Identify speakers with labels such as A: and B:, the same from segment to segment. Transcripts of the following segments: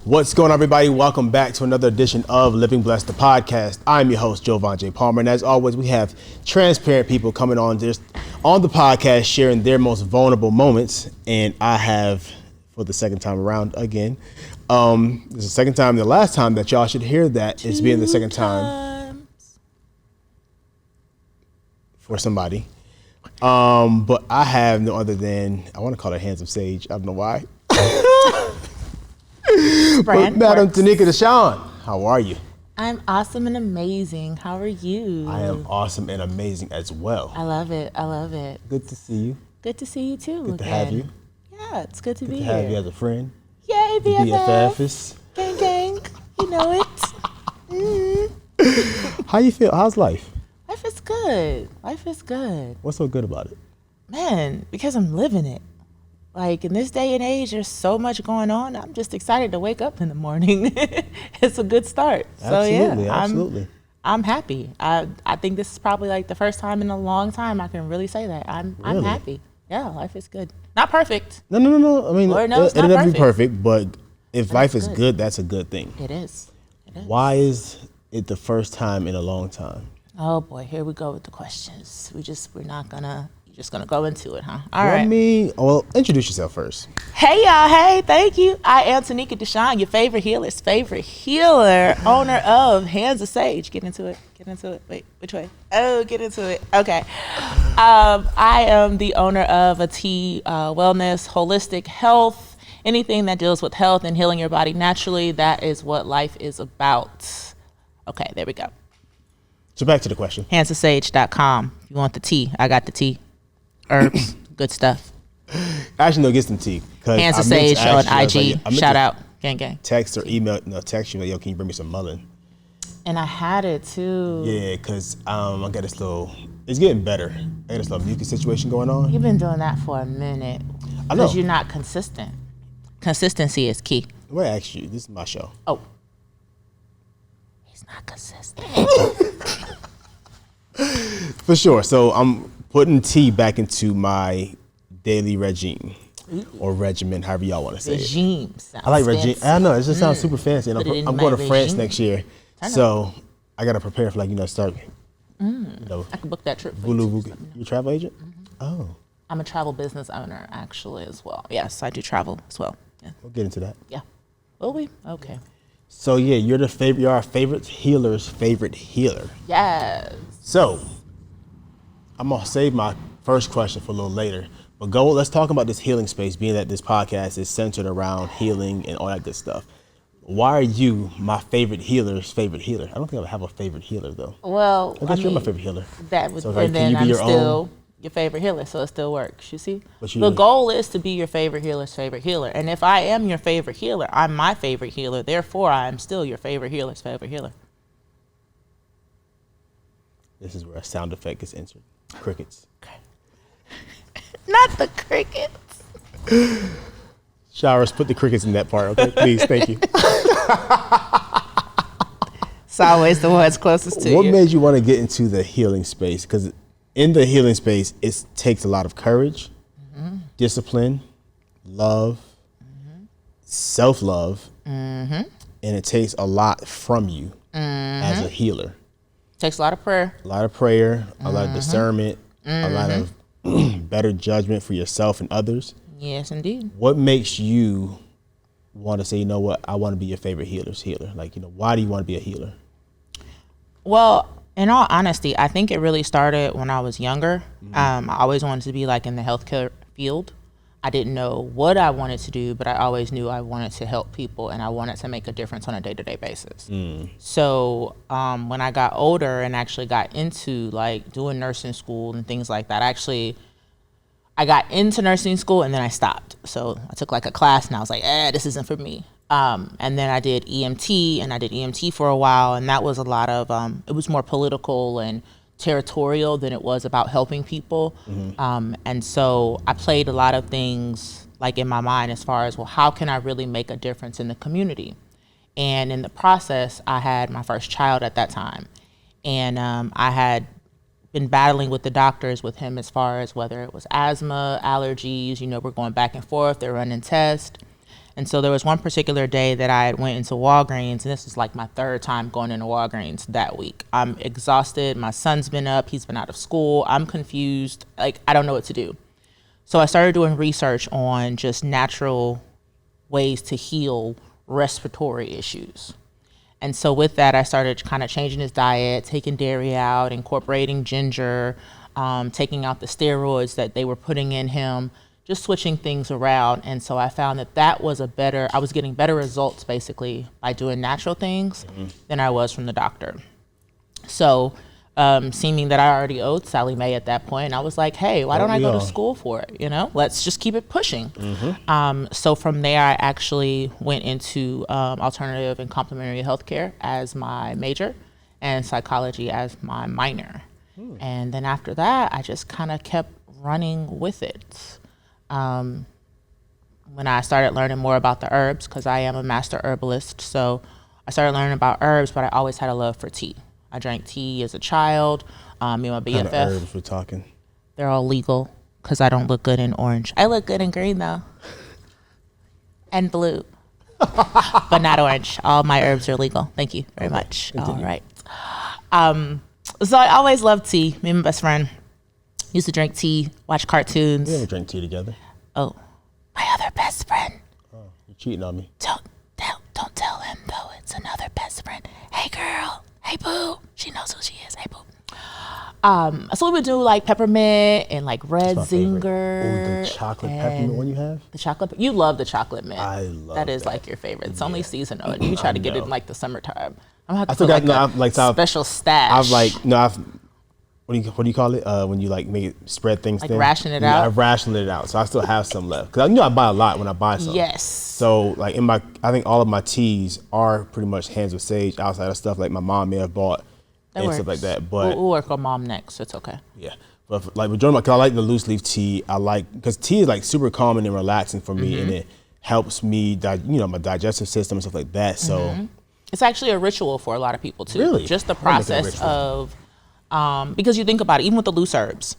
A: What's going on, everybody? Welcome back to another edition of Living Blessed, the podcast. I'm your host, Joevan J. Palmer, and as always, we have transparent people coming on the podcast, sharing their most vulnerable moments. And I have, for the second time around again, this is the second time, the last time that y'all should hear that it's being the second time for somebody. But I have no other than, I want to call her Handsome Sage. I don't know why. But Madam Taeneka DaSean, how are you?
B: I'm awesome and amazing. How are you?
A: I am awesome and amazing as well.
B: I love it. I love it.
A: Good to see you.
B: Good to see you too.
A: Good to have you.
B: Yeah, it's good to be
A: Good to
B: here.
A: have you as a friend.
B: Yay, BFF.
A: BFFs.
B: Gang, gang. You know it.
A: How you feel? How's life?
B: Life is good. Life is good.
A: What's so good about it?
B: Man, because I'm living it. Like, in this day and age, there's so much going on. I'm just excited to wake up in the morning. It's a good start.
A: Absolutely,
B: so, yeah,
A: absolutely.
B: I'm happy. I think this is probably like the first time in a long time I can really say that. I'm happy. Yeah, life is good. Not perfect.
A: No. I mean,
B: Lord knows
A: it'll
B: not
A: never be perfect, but if
B: But
A: life
B: it's
A: is
B: good.
A: good, that's a good thing.
B: It is. It is.
A: Why is it the first time in a long time?
B: Oh boy, here we go with the questions. You're just gonna go into it, huh? All
A: Well,
B: right.
A: Well, introduce yourself first.
B: Hey y'all, hey, thank you. I am Taeneka DaSean, your favorite healer, owner of Hands of Sage. Get into it. Wait, which way? Oh, get into it. Okay. I am the owner of a tea, wellness, holistic health, anything that deals with health and healing your body naturally. That is what life is about. Okay, there we go.
A: So back to the question.
B: Handsofsage.com. If you want the tea, I got the tea. Herbs, good stuff.
A: Actually, no, get some tea.
B: Hands of Sage on IG. Shout out. Gang, gang.
A: Text or email, text you, like, yo, can you bring me some mullein?
B: And I had it too.
A: Yeah, because I got this it's getting better. I got this little mucus situation going on.
B: You've been doing that for a minute.
A: I know.
B: Because you're not consistent. Consistency is key.
A: Well, actually, this is my show.
B: Oh. He's not consistent.
A: For sure. So I'm putting tea back into my daily regime. Or regimen, however y'all want to say
B: Regime.
A: it. I like regime. I know, it just sounds super fancy. And I'm going to France
B: regime.
A: next year. So I got to prepare for start.
B: I can book that trip for
A: You
B: you.
A: a travel agent? Oh.
B: I'm a travel business owner actually as well. Yes, I do travel as well. Yeah.
A: We'll get into that.
B: Yeah. Will we? Okay.
A: So yeah, you're our favorite healer's favorite healer.
B: Yes.
A: So I'm gonna save my first question for a little later. But let's talk about this healing space, being that this podcast is centered around healing and all that good stuff. Why are you my favorite healer's favorite healer? I don't think I have a favorite healer though.
B: Well,
A: I guess you're my favorite healer.
B: That would,
A: So,
B: and
A: can you
B: then
A: be
B: I'm
A: your
B: still
A: own?
B: your favorite healer, so it still works. You see,
A: But you-
B: the goal is to be your favorite healer's favorite healer. And if I am your favorite healer, I'm my favorite healer. Therefore, I am still your favorite healer's favorite healer.
A: This is where a sound effect gets entered. Crickets.
B: Not the crickets.
A: Showers, put the crickets in that part, okay? Please, thank you.
B: It's always the ones closest to
A: What
B: you.
A: made you want to get into the healing space? Because in the healing space, it takes a lot of courage, discipline, love, self-love, and it takes a lot from you as a healer.
B: Takes a lot of prayer.
A: A lot of prayer, a lot of discernment, a lot of better judgment for yourself and others.
B: Yes, indeed.
A: What makes you want to say, you know what, I want to be your favorite healer's healer? Like, why do you want to be a healer?
B: Well, in all honesty, I think it really started when I was younger. I always wanted to be like in the healthcare field. I didn't know what I wanted to do, but I always knew I wanted to help people and I wanted to make a difference on a day-to-day basis. So when I got older and actually got into like doing nursing school and things like that, I got into nursing school and then I stopped. So I took like a class and I was like, this isn't for me. And then I did EMT and I did EMT for a while. And that was a lot of, it was more political and territorial than it was about helping people. And so I played a lot of things like in my mind as far as, well, how can I really make a difference in the community? And in the process, I had my first child at that time. And I had been battling with the doctors with him as far as whether it was asthma, allergies, we're going back and forth, they're running tests. And so there was one particular day that I went into Walgreens, and this is like my third time going into Walgreens that week. I'm exhausted. My son's been up. He's been out of school. I'm confused. Like, I don't know what to do. So I started doing research on just natural ways to heal respiratory issues. And so with that, I started kind of changing his diet, taking dairy out, incorporating ginger, taking out the steroids that they were putting in him, just switching things around. And so I found that was I was getting better results basically by doing natural things than I was from the doctor. So seeming that I already owed Sally Mae at that point, I was like, hey, why don't I go to school for it? Let's just keep it pushing. So from there, I actually went into alternative and complementary healthcare as my major and psychology as my minor. And then after that, I just kind of kept running with it. When I started learning more about the herbs, because I am a master herbalist, so I started learning about herbs, but I always had a love for tea. I drank tea as a child. Me and my BFF.
A: What kind of herbs we're talking?
B: They're all legal because I don't look good in orange. I look good in green though, and blue, but not orange. All my herbs are legal. Thank you very much. Continue. All right. So I always loved tea. Me and my best friend used to drink tea, watch cartoons.
A: We never drank tea together.
B: Oh, my other best friend.
A: Oh, you're cheating on me.
B: Don't tell him though. It's another best friend. Hey girl. Hey boo. She knows who she is. Hey boo. So we would do like peppermint and like red zinger.
A: Oh, the chocolate peppermint one you have?
B: The chocolate. You love the chocolate mint.
A: I love
B: that. That is like your favorite. It's only seasonal. And you try to get it in like the summertime. I'm gonna have to put like a special stash.
A: What do you call it? When you like make it spread things
B: like
A: thin?
B: ration it out?
A: I've rationed it out. So I still have some left. Because I buy a lot when I buy some.
B: Yes.
A: So like I think all of my teas are pretty much Hands with Sage outside of stuff like my mom may have bought and stuff like that. But
B: we'll work on mom next. It's okay.
A: Yeah. But like majority of my, cause I like the loose leaf tea. Because tea is like super calming and relaxing for me, and it helps me, my digestive system and stuff like that. So
B: it's actually a ritual for a lot of people too.
A: Really?
B: Just the process of, because you think about it, even with the loose herbs,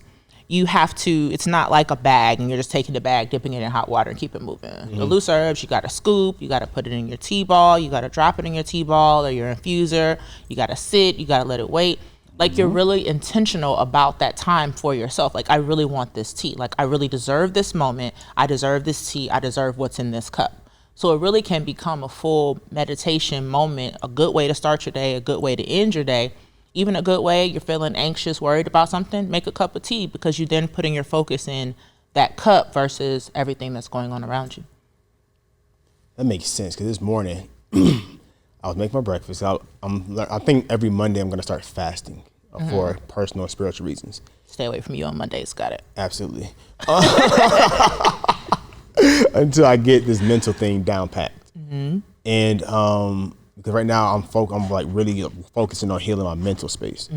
B: you have to, it's not like a bag and you're just taking the bag, dipping it in hot water and keep it moving. The loose herbs, you got to scoop, you got to put it in your tea ball, you got to drop it in your tea ball or your infuser, you got to sit, you got to let it wait. Like you're really intentional about that time for yourself. Like, I really want this tea. Like, I really deserve this moment. I deserve this tea. I deserve what's in this cup. So it really can become a full meditation moment, a good way to start your day, a good way to end your day. Even a good way, you're feeling anxious, worried about something, make a cup of tea, because you're then putting your focus in that cup versus everything that's going on around you.
A: That makes sense, because this morning, I was making my breakfast. I think every Monday I'm going to start fasting for personal and spiritual reasons.
B: Stay away from you on Mondays, got it.
A: Absolutely. Until I get this mental thing down packed. And because right now I'm like really focusing on healing my mental space.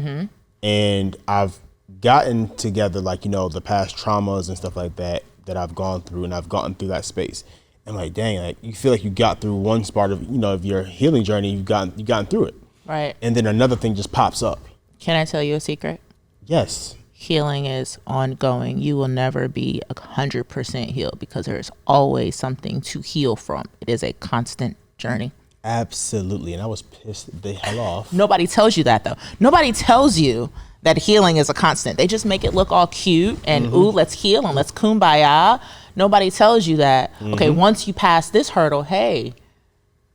A: And I've gotten together like, the past traumas and stuff like that I've gone through, and I've gotten through that space. I'm like, dang, like you feel like you got through one part of, of your healing journey, you've gotten through it.
B: Right.
A: And then another thing just pops up.
B: Can I tell you a secret?
A: Yes.
B: Healing is ongoing. You will never be 100% healed because there is always something to heal from. It is a constant journey.
A: Absolutely. And I was pissed the hell off.
B: Nobody tells you that though. Nobody tells you that healing is a constant. They just make it look all cute and ooh, let's heal and let's kumbaya. Nobody tells you that, okay, once you pass this hurdle, hey,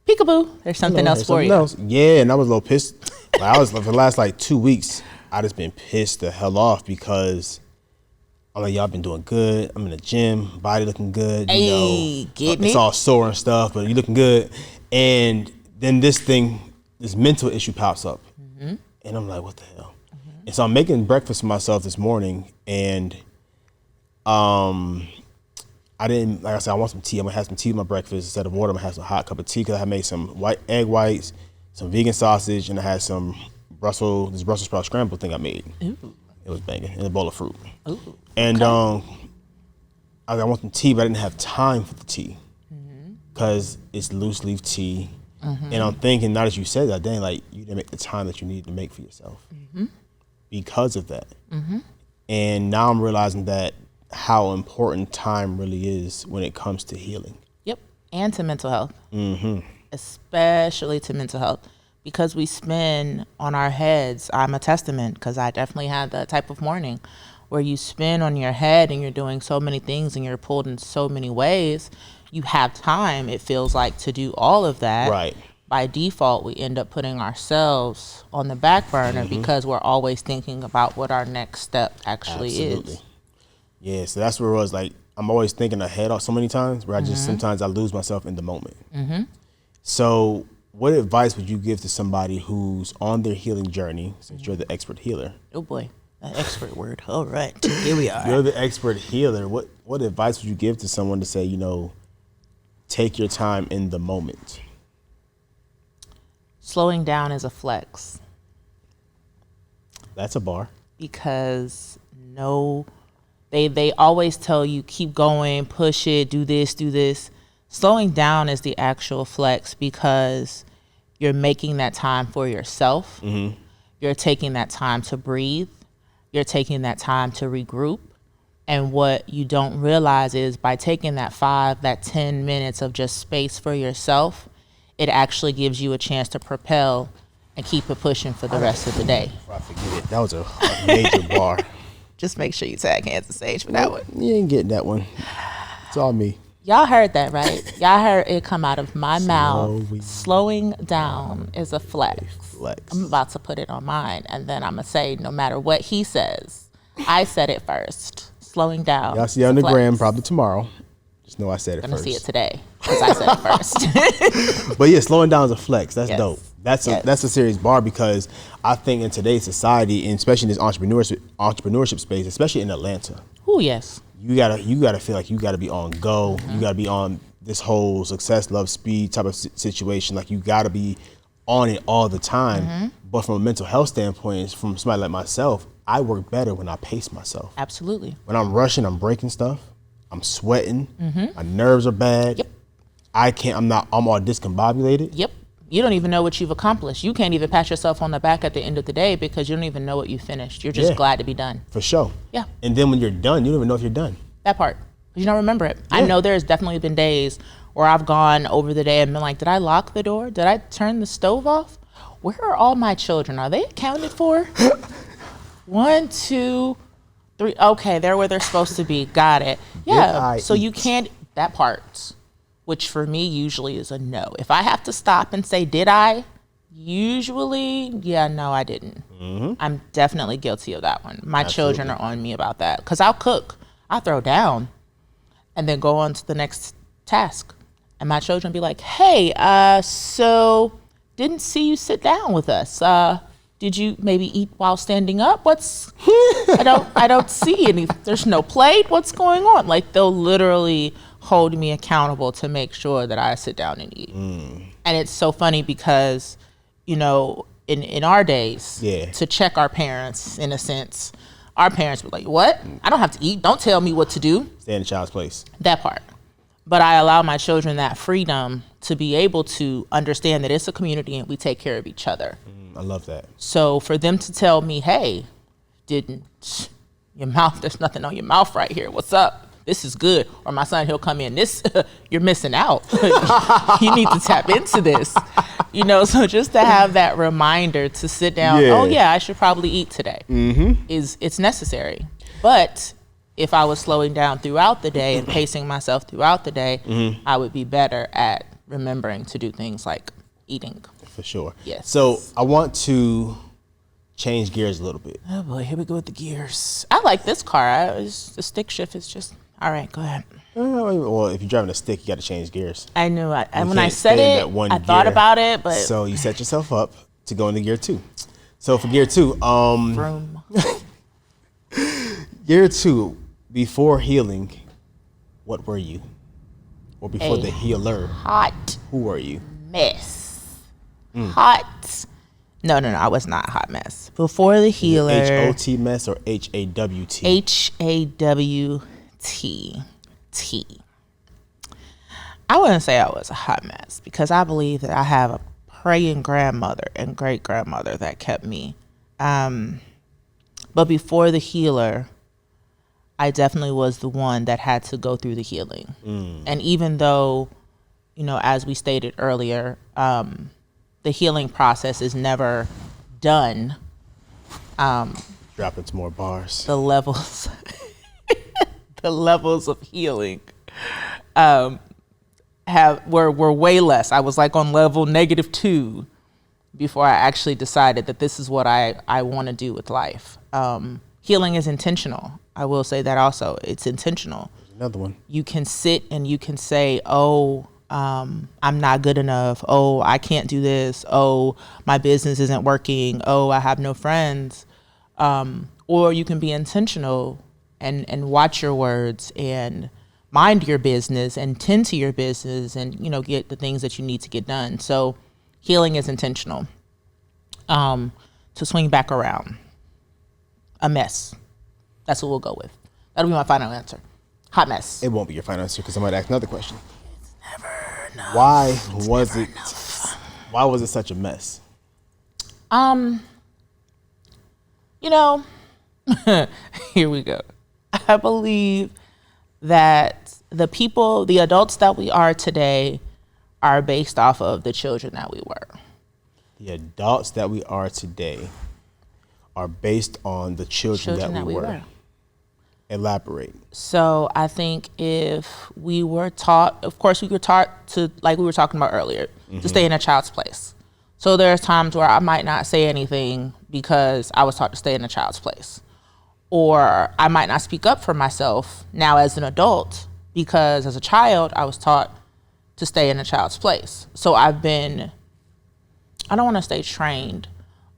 B: peekaboo, there's something else for you.
A: Yeah, and I was a little pissed. I was for the last like 2 weeks, I just been pissed the hell off because I'm like, y'all been doing good. I'm in the gym, body looking good.
B: Hey, get me?
A: It's all sore and stuff, but you looking good. And then this mental issue pops up. And I'm like, what the hell? And so I'm making breakfast for myself this morning, and I didn't, like I said, I want some tea. I'm gonna have some tea with my breakfast instead of water. I'm gonna have some hot cup of tea because I made some egg whites, some vegan sausage, and I had some Brussels sprout scramble thing I made. Ooh. It was banging, and a bowl of fruit. Ooh. And I want some tea, but I didn't have time for the tea because it's loose leaf tea. And I'm thinking, now that you said that, dang, like you didn't make the time that you needed to make for yourself because of that. And now I'm realizing that how important time really is when it comes to healing.
B: Yep. and to mental health, especially to mental health, because we spin on our heads. I'm a testament, because I definitely had that type of morning where you spin on your head and you're doing so many things and you're pulled in so many ways. You have time, it feels like, to do all of that.
A: Right.
B: By default, we end up putting ourselves on the back burner because we're always thinking about what our next step actually is.
A: Yeah, so that's where it was like, I'm always thinking ahead so many times where I just sometimes I lose myself in the moment. So what advice would you give to somebody who's on their healing journey, since you're the expert healer?
B: Oh boy, an expert word. All right, here we are.
A: You're the expert healer. What advice would you give to someone to say, take your time in the moment?
B: Slowing down is a flex.
A: That's a bar.
B: Because they always tell you, keep going, push it, do this, do this. Slowing down is the actual flex, because you're making that time for yourself. You're taking that time to breathe. You're taking that time to regroup. And what you don't realize is, by taking that 10 minutes of just space for yourself, it actually gives you a chance to propel and keep it pushing for the rest of the day.
A: Before I forget it, that was a major bar.
B: Just make sure you tag Kansas Sage for that one.
A: You ain't getting that one. It's all me.
B: Y'all heard that, right? Y'all heard it come out of my mouth. Slowing down is a flex. I'm about to put it on mine, and then I'm going to say, no matter what he says, I said it first. Slowing down.
A: Y'all see on the gram probably tomorrow. Just know I said it first.
B: I'm going to see it today, because I said it first.
A: But yeah, slowing down is a flex. That's dope. That's a serious bar, because I think in today's society, and especially in this entrepreneurship space, especially in Atlanta.
B: Oh yes.
A: You gotta feel like you gotta be on go. You gotta be on this whole success, love, speed type of situation. Like, you gotta be on it all the time. But from a mental health standpoint, from somebody like myself, I work better when I pace myself.
B: Absolutely.
A: When I'm rushing, I'm breaking stuff. I'm sweating. My nerves are bad.
B: Yep.
A: I'm all discombobulated.
B: Yep. You don't even know what you've accomplished. You can't even pat yourself on the back at the end of the day, because you don't even know what you finished. You're just glad to be done.
A: For sure.
B: Yeah.
A: And then when you're done, you don't even know if you're done.
B: That part. You don't remember it. Yeah. I know there's definitely been days where I've gone over the day and been like, did I lock the door? Did I turn the stove off? Where are all my children? Are they accounted for? 1, 2, 3. Okay, they're where they're supposed to be. Got it. Yeah. So you can't, that part, which for me usually is a no. If I have to stop and say, did I? Usually, no, I didn't. I'm definitely guilty of that one. My children are on me about that, because I'll cook, I'll throw down, and then go on to the next task. And my children be like, hey, so didn't see you sit down with us. Did you maybe eat while standing up? I don't see any, there's no plate. What's going on? Like, they'll literally hold me accountable to make sure that I sit down and eat. And it's so funny because, in our days, to check our parents, in a sense, our parents were like, what? I don't have to eat. Don't tell me what to do.
A: Stay in the child's place.
B: That part. But I allow my children that freedom to be able to understand that it's a community and we take care of each other.
A: I love that.
B: So for them to tell me, hey, your mouth, there's nothing on your mouth right here. What's up? This is good. Or my son, he'll come in, you're missing out. You need to tap into this. So just to have that reminder to sit down, I should probably eat today, it's necessary. But if I was slowing down throughout the day and pacing myself throughout the day, I would be better at remembering to do things like eating.
A: For sure.
B: Yes.
A: So I want to change gears a little bit.
B: Oh boy, here we go with the gears. I like this car. The stick shift is just, all right, go ahead.
A: Well, if you're driving a stick, you got to change gears.
B: I knew it. And when I said it, I thought about it, but.
A: So you set yourself up to go into gear 2. So for gear 2, gear 2, before healing, what were you? Or before the healer,
B: hot
A: who were you?
B: Mess. Hot. No, I was not a hot mess. Before the healer.
A: H-O-T mess or H-A-W-T?
B: H-A-W-T. I wouldn't say I was a hot mess, because I believe that I have a praying grandmother and great grandmother that kept me. But before the healer, I definitely was the one that had to go through the healing. And even though as we stated earlier, the healing process is never done.
A: Dropping some more bars.
B: The levels, the levels of healing, were way less. I was like on level -2 before I actually decided that this is what I want to do with life. Healing is intentional. I will say that also. It's intentional.
A: Another one.
B: You can sit and you can say, oh, I'm not good enough. Oh, I can't do this. Oh, my business isn't working. Oh, I have no friends. Or you can be intentional and watch your words and mind your business and tend to your business and, get the things that you need to get done. So healing is intentional. To swing back around, a mess. That's what we'll go with. That'll be my final answer. Hot mess.
A: It won't be your final answer because I might ask another question.
B: It's never enough.
A: Why was it such a mess?
B: Here we go. I believe that the adults that we are today are based off of the children that we were. The
A: adults that we are today are based on the children that we were. Elaborate.
B: So I think if we were taught, of course we were taught to, like we were talking about earlier, to stay in a child's place. So there's times where I might not say anything because I was taught to stay in a child's place. Or I might not speak up for myself now as an adult because as a child I was taught to stay in a child's place. So I've been, I don't want to say trained,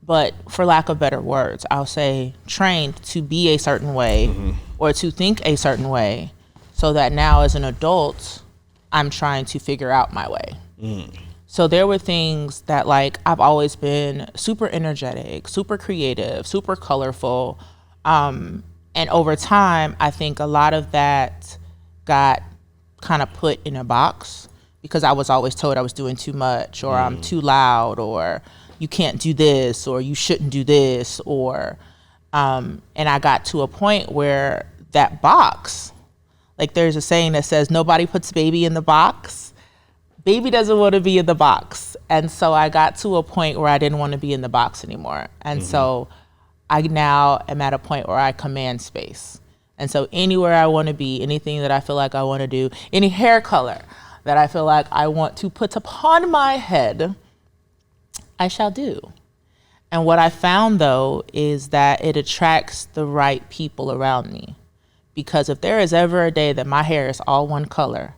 B: but for lack of better words, I'll say trained to be a certain way or to think a certain way so that now as an adult, I'm trying to figure out my way. So there were things that like I've always been super energetic, super creative, super colorful. And over time, I think a lot of that got kind of put in a box because I was always told I was doing too much or I'm too loud or you can't do this or you shouldn't do this or and I got to a point where that box, like there's a saying that says nobody puts baby in the box. Baby doesn't want to be in the box. And so I got to a point where I didn't want to be in the box anymore. And so I now am at a point where I command space. And so anywhere I want to be, anything that I feel like I want to do, any hair color that I feel like I want to put upon my head, I shall do. And what I found though is that it attracts the right people around me. Because if there is ever a day that my hair is all one color,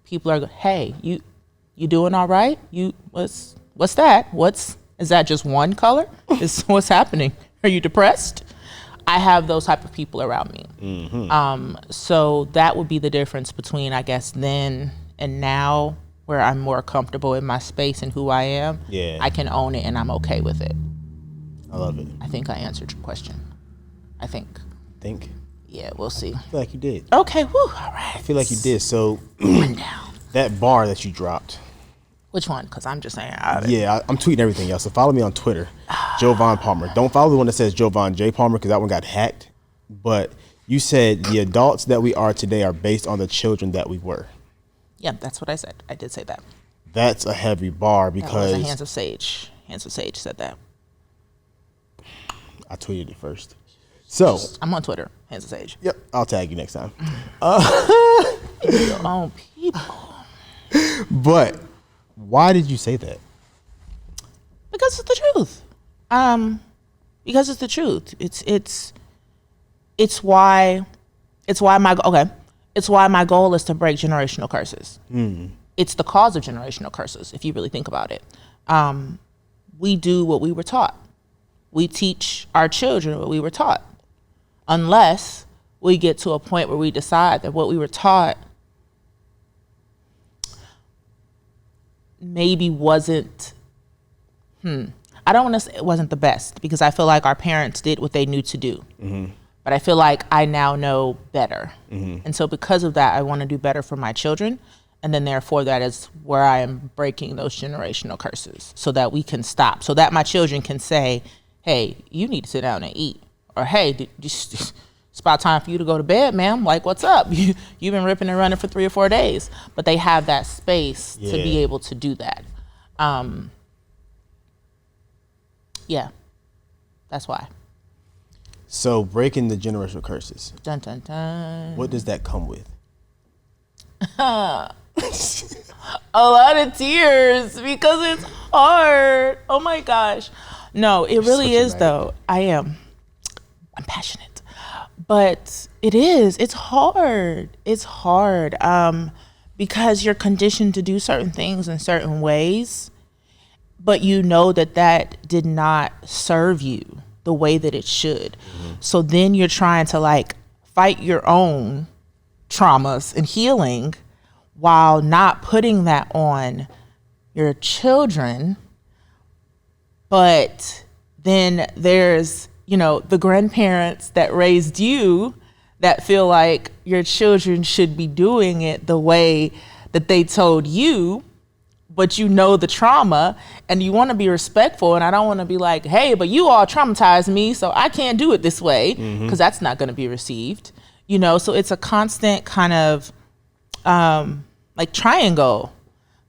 B: people are, hey, you doing all right? What's that? Is that just one color? What's happening? Are you depressed? I have those type of people around me. So that would be the difference between, I guess, then and now, where I'm more comfortable in my space and who I am. Yeah. I can own it and I'm okay with it.
A: I love it.
B: I think I answered your question. I think.
A: Think?
B: Yeah, we'll see.
A: I feel like you did.
B: Okay, woo, all right.
A: I feel like you did. So
B: down.
A: That bar that you dropped.
B: Which one? Because I'm just saying.
A: Yeah, I'm tweeting everything else. So follow me on Twitter, Joevan Palmer. Don't follow the one that says Joevan J. Palmer because that one got hacked. But you said the adults that we are today are based on the children that we were.
B: Yeah, that's what I said. I did say that.
A: That's a heavy bar because...
B: That was Hands of Sage. Hands of Sage said that.
A: I tweeted it first. So...
B: I'm on Twitter. Hands of Sage.
A: Yep, I'll tag you next time.
B: Your own people.
A: But... why did you say that?
B: Because it's the truth. Because it's the truth. It's why my goal is to break generational curses. It's the cause of generational curses, if you really think about it. We do what we were taught. We teach our children what we were taught. Unless we get to a point where we decide that what we were taught maybe wasn't, I don't want to say it wasn't the best because I feel like our parents did what they knew to do. But I feel like I now know better. And so because of that, I want to do better for my children. And then therefore that is where I am breaking those generational curses so that we can stop. So that my children can say, hey, you need to sit down and eat. Or hey, it's about time for you to go to bed, ma'am. Like, what's up? You've been ripping and running for 3 or 4 days. But they have that space to be able to do that. Yeah, that's why.
A: So breaking the generational curses.
B: Dun, dun, dun.
A: What does that come with?
B: A lot of tears because it's hard. Oh my gosh. No, it really is though. I'm passionate. But it is. It's hard. It's hard because you're conditioned to do certain things in certain ways, but you know that did not serve you the way that it should. So then you're trying to like fight your own traumas and healing while not putting that on your children. But then there's, the grandparents that raised you that feel like your children should be doing it the way that they told you, but the trauma and you want to be respectful. And I don't want to be like, hey, but you all traumatized me, so I can't do it this way, because that's not going to be received. So it's a constant kind of like triangle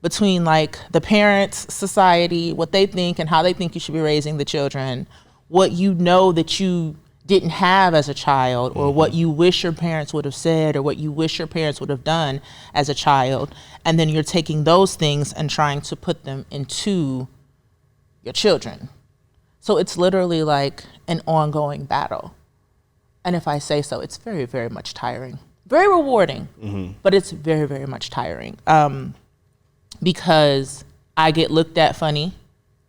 B: between like the parents, society, what they think and how they think you should be raising the children, what that you didn't have as a child, or what you wish your parents would have said, or what you wish your parents would have done as a child. And then you're taking those things and trying to put them into your children. So it's literally like an ongoing battle. And if I say so, it's very, very much tiring. Very rewarding, but it's very, very much tiring. Because I get looked at funny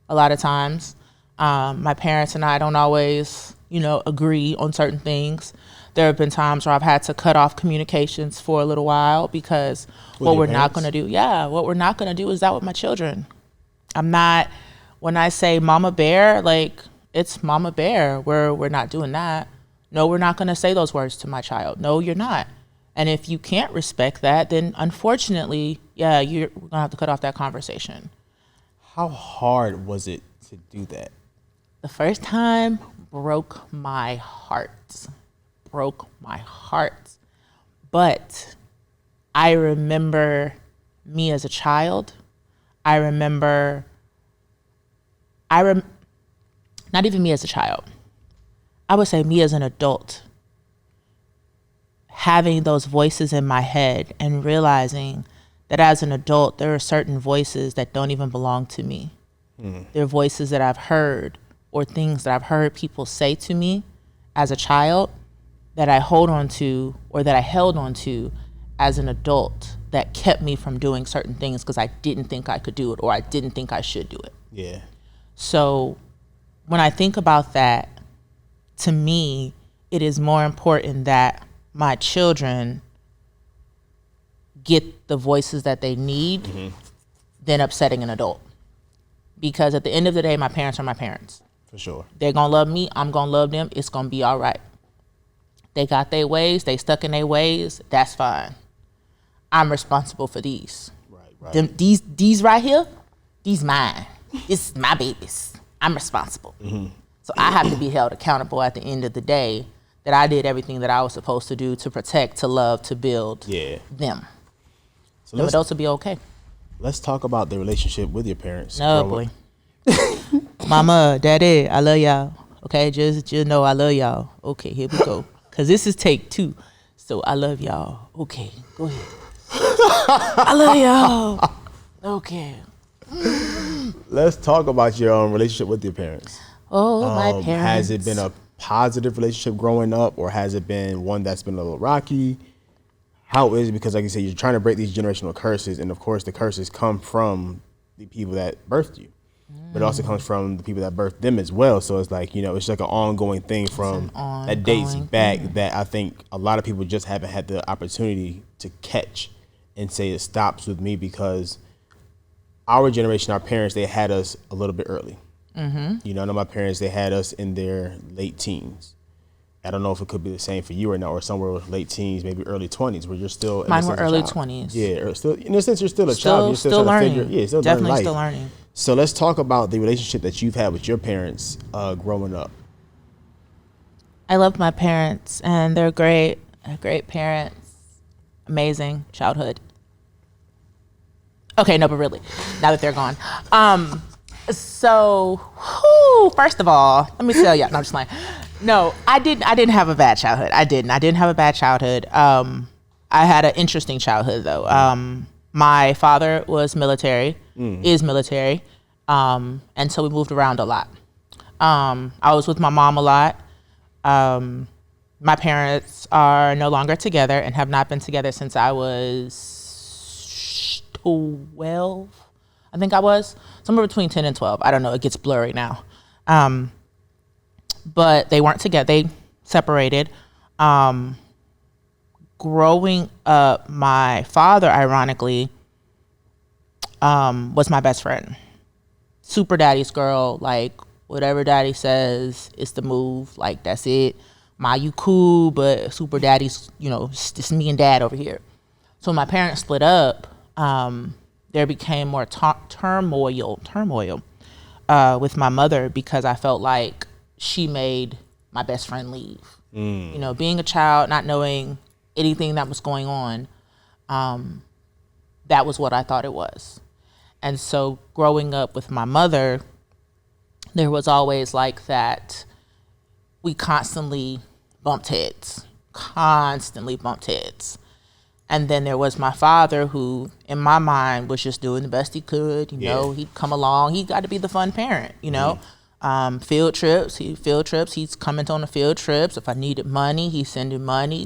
B: a lot of times. My parents and I don't always, agree on certain things. There have been times where I've had to cut off communications for a little while because what we're not going to do is that with my children. When I say mama bear, like it's mama bear. We're not doing that. No, we're not going to say those words to my child. No, you're not. And if you can't respect that, then unfortunately, you're going to have to cut off that conversation.
A: How hard was it to do that?
B: The first time broke my heart. But I remember me as a child. Not even me as a child. I would say me as an adult. Having those voices in my head and realizing that as an adult, there are certain voices that don't even belong to me. They're voices that I've heard or things that I've heard people say to me as a child that I hold on to or that I held on to as an adult that kept me from doing certain things because I didn't think I could do it or I didn't think I should do it.
A: Yeah.
B: So when I think about that, to me, it is more important that my children get the voices that they need than upsetting an adult. Because at the end of the day, my parents are my parents.
A: For sure.
B: They're going to love me. I'm going to love them. It's going to be all right. They got their ways. They stuck in their ways. That's fine. I'm responsible for these.
A: Right.
B: These right here, these mine. This is my babies. I'm responsible. So I have to be held accountable at the end of the day that I did everything that I was supposed to do to protect, to love, to build them. So the adults will be okay.
A: Let's talk about the relationship with your parents.
B: No, boy. Mama, daddy, I love y'all. Okay, just know I love y'all. Okay, here we go. Because this is take 2. So I love y'all. Okay, go ahead. I love y'all. Okay.
A: Let's talk about your relationship with your parents.
B: My parents.
A: Has it been a positive relationship growing up, or has it been one that's been a little rocky? How is it? Because like you said, you're trying to break these generational curses, and of course the curses come from the people that birthed you, but it also comes from the people that birthed them as well. So it's like, it's like an ongoing thing that dates back that I think a lot of people just haven't had the opportunity to catch and say it stops with me, because our generation, our parents, they had us a little bit early. I know my parents, they had us in their late teens. I don't know if it could be the same for you right now, or somewhere with late teens, maybe early 20s, where you're still.
B: Mine were early 20s.
A: Yeah, or still in a sense you're still a child. You're still
B: learning.
A: Still
B: Definitely
A: learning
B: still learning.
A: So let's talk about the relationship that you've had with your parents growing up.
B: I love my parents, and they're great parents. Amazing childhood. Okay, no, but really, now that they're gone. So, first of all, let me tell you. No, I'm just lying. No, I didn't have a bad childhood. I didn't have a bad childhood. I had an interesting childhood though. My father was military, is military, and so we moved around a lot. I was with my mom a lot. My parents are no longer together and have not been together since I was 12. I think I was somewhere between 10 and 12. I don't know. It gets blurry now. But they weren't together. They separated. Growing up, my father, ironically, was my best friend. Super daddy's girl. Like, whatever daddy says is the move. Like, that's it. Ma, you cool, but super daddy's, it's me and dad over here. So when my parents split up, there became more turmoil with my mother because I felt like she made my best friend leave. Being a child, not knowing anything that was going on, that was what I thought it was. And so growing up with my mother, there was always like that. We constantly bumped heads. And then there was my father who, in my mind, was just doing the best he could. He'd come along. He got to be the fun parent, Field trips. He's coming on the field trips. If I needed money, he's sending money,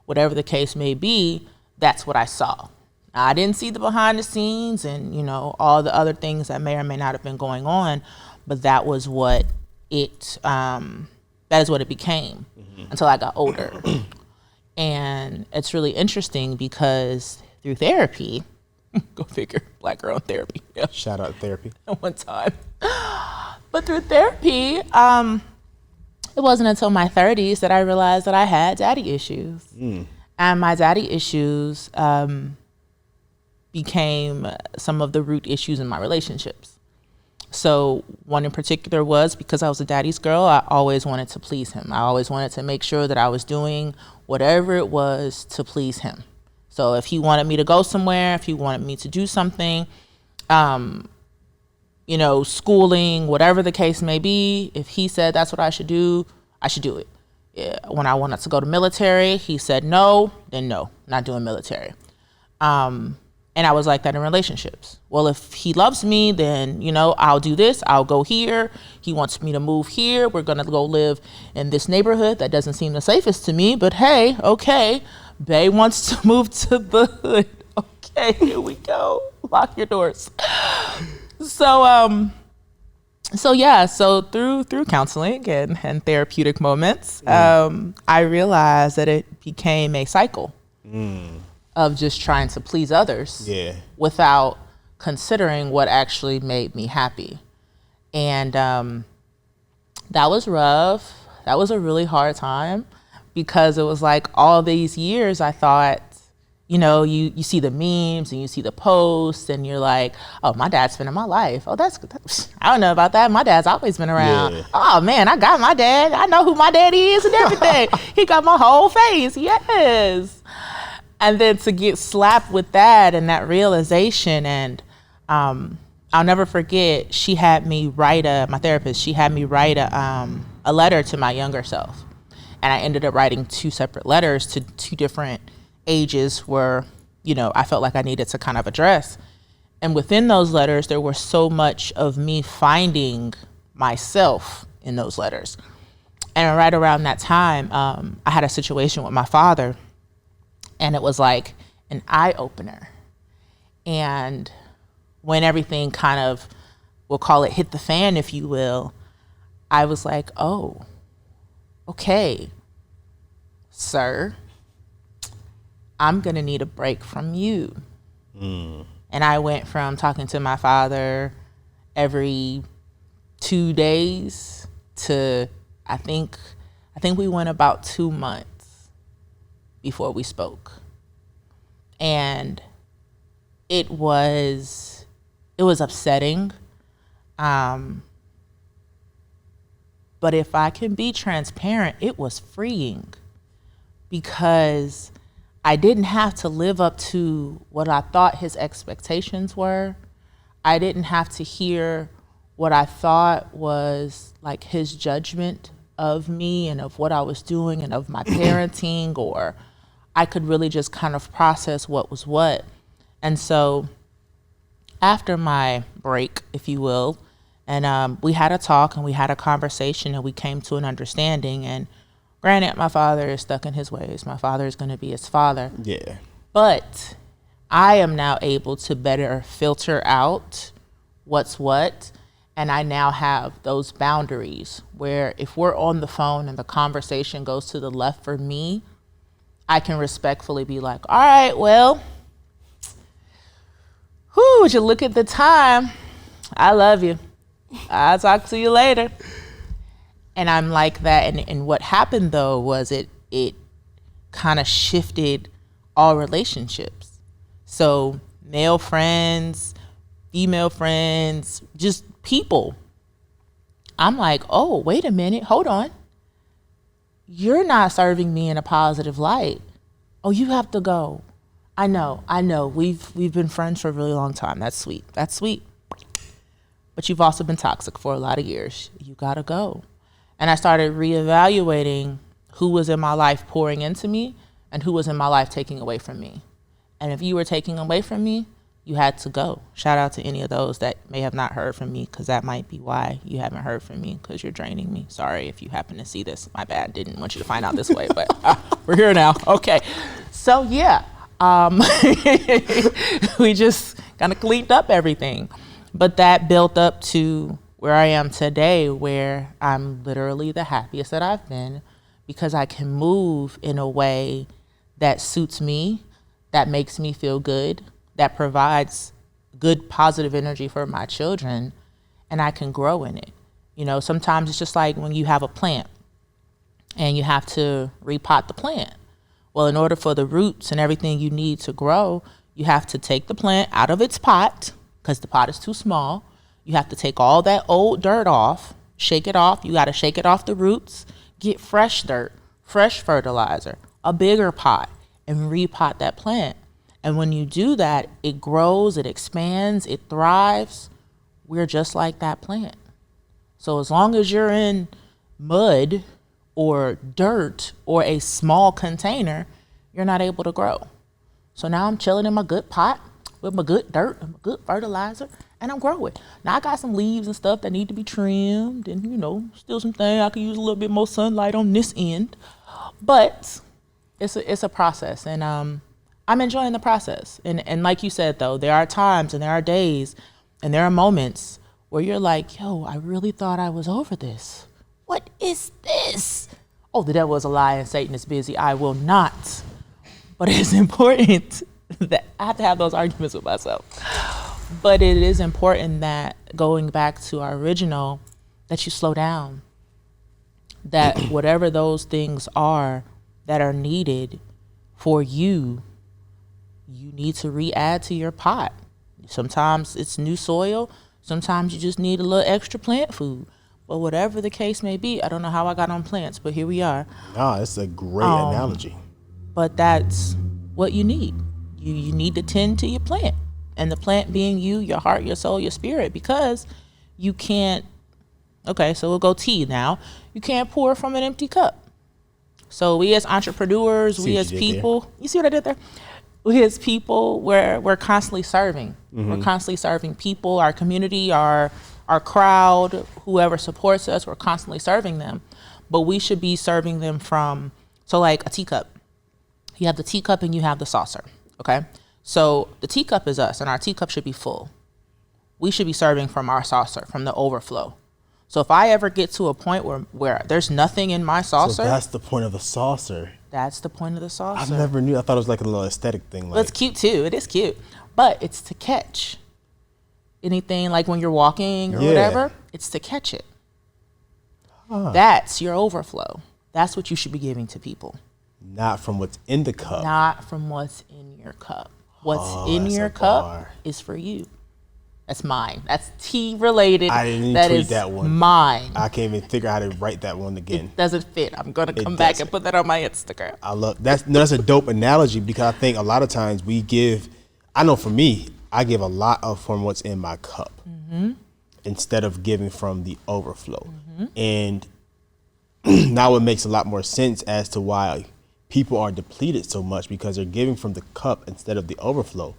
B: whatever the case may be. That's what I saw. Now, I didn't see the behind the scenes and, all the other things that may or may not have been going on, but that was what it became until I got older. And it's really interesting because through therapy, go figure, Black girl in therapy. Yeah.
A: Shout out therapy.
B: One time. But through therapy, it wasn't until my 30s that I realized that I had daddy issues. And my daddy issues became some of the root issues in my relationships. So one in particular was because I was a daddy's girl, I always wanted to please him. I always wanted to make sure that I was doing whatever it was to please him. So if he wanted me to go somewhere, if he wanted me to do something, schooling, whatever the case may be, if he said that's what I should do it. Yeah. When I wanted to go to military, he said no, then no, not doing military. And I was like that in relationships. Well, if he loves me, then, I'll do this. I'll go here. He wants me to move here. We're going to go live in this neighborhood that doesn't seem the safest to me. But hey, okay. Bae wants to move to the hood. Okay, here we go. Lock your doors. So through counseling and therapeutic moments, I realized that it became a cycle. Of just trying to please others without considering what actually made me happy. And that was rough. That was a really hard time because it was like all these years I thought, you see the memes and you see the posts and you're like, oh, my dad's been in my life. Oh, I don't know about that. My dad's always been around. Yeah. Oh, man, I got my dad. I know who my daddy is and everything. He got my whole face. Yes. And then to get slapped with that and that realization, and I'll never forget, my therapist, she had me write a letter to my younger self. And I ended up writing 2 separate letters to 2 different ages where, I felt like I needed to kind of address. And within those letters, there was so much of me finding myself in those letters. And right around that time, I had a situation with my father. And it was like an eye-opener. And when everything kind of, we'll call it hit the fan, if you will, I was like, oh, okay, sir, I'm going to need a break from you. And I went from talking to my father every 2 days to, I think we went about 2 months before we spoke. And it was upsetting. But if I can be transparent, it was freeing because I didn't have to live up to what I thought his expectations were. I didn't have to hear what I thought was like his judgment of me and of what I was doing and of my parenting, or I could really just kind of process what was what. And so after my break, if you will, and we had a talk and we had a conversation and we came to an understanding. And granted, my father is stuck in his ways. My father is going to be his father.
A: Yeah.
B: But I am now able to better filter out what's what. And I now have those boundaries where if we're on the phone and the conversation goes to the left for me, I can respectfully be like, all right, well, would you look at the time? I love you. I'll talk to you later. And I'm like that. And what happened though was it kind of shifted all relationships. So male friends, female friends, just people. I'm like, oh, wait a minute, hold on. You're not serving me in a positive light. Oh, you have to go. I know. We've been friends for a really long time. That's sweet. But you've also been toxic for a lot of years. You gotta go. And I started reevaluating who was in my life pouring into me and who was in my life taking away from me. And if you were taking away from me, you had to go. Shout out to any of those that may have not heard from me, because that might be why you haven't heard from me, because you're draining me. Sorry if you happen to see this. My bad. Didn't want you to find out this way, but we're here now. Okay. So yeah, we just kind of cleaned up everything. But that built up to where I am today, where I'm literally the happiest that I've been, because I can move in a way that suits me, that makes me feel good, that provides good positive energy for my children, and I can grow in it. You know, sometimes it's just like when you have a plant and you have to repot the plant. Well, in order for the roots and everything you need to grow, you have to take the plant out of its pot, because the pot is too small. You have to take all that old dirt off, shake it off. You got to shake it off the roots, get fresh dirt, fresh fertilizer, a bigger pot, and repot that plant. And when you do that, it grows, it expands, it thrives. We're just like that plant. So as long as you're in mud or dirt or a small container, you're not able to grow. So now I'm chilling in my good pot with my good dirt and my good fertilizer, and I'm growing. Now I got some leaves and stuff that need to be trimmed, and still some things I could use a little bit more sunlight on this end. But it's a process, and I'm enjoying the process. And like you said though, there are times and there are days and there are moments where you're like, yo, I really thought I was over this. What is this? Oh, the devil is a lie and Satan is busy. I will not. But it's important that I have to have those arguments with myself. But it is important that, going back to our original, that you slow down. That whatever those things are that are needed for you, you need to re-add to your pot. Sometimes it's new soil. Sometimes you just need a little extra plant food. But whatever the case may be, I don't know how I got on plants, but here we are.
A: No, it's a great analogy.
B: But that's what you need. You need to tend to your plant. And the plant being you, your heart, your soul, your spirit, because you can't, okay, so we'll go tea now. You can't pour from an empty cup. So we as entrepreneurs, we as people, you see what I did there? We as people, we're constantly serving. Mm-hmm. We're constantly serving people, our community, our crowd, whoever supports us, we're constantly serving them. But we should be serving them from, so like a teacup. You have the teacup and you have the saucer, okay? So the teacup is us, and our teacup should be full. We should be serving from our saucer, from the overflow. So if I ever get to a point where there's nothing in my saucer.
A: So that's the point of the saucer.
B: That's the point of the saucer.
A: I never knew. I thought it was like a little aesthetic thing.
B: Well, it's cute too. It is cute. But it's to catch anything, like when you're walking or whatever, it's to catch it. Huh. That's your overflow. That's what you should be giving to people.
A: Not from what's in the cup.
B: Not from what's in your cup. What's in your cup is for you. That's mine. That's tea related.
A: I didn't
B: That
A: tweet
B: is
A: that one.
B: mine.
A: I can't even figure out how to write that one again.
B: It doesn't fit. I'm gonna come back and put that on my Instagram.
A: I love that's a dope analogy because I think a lot of times we give. I know for me, I give a lot of from what's in my cup instead of giving from the overflow, and now it makes a lot more sense as to why people are depleted so much because they're giving from the cup instead of the overflow.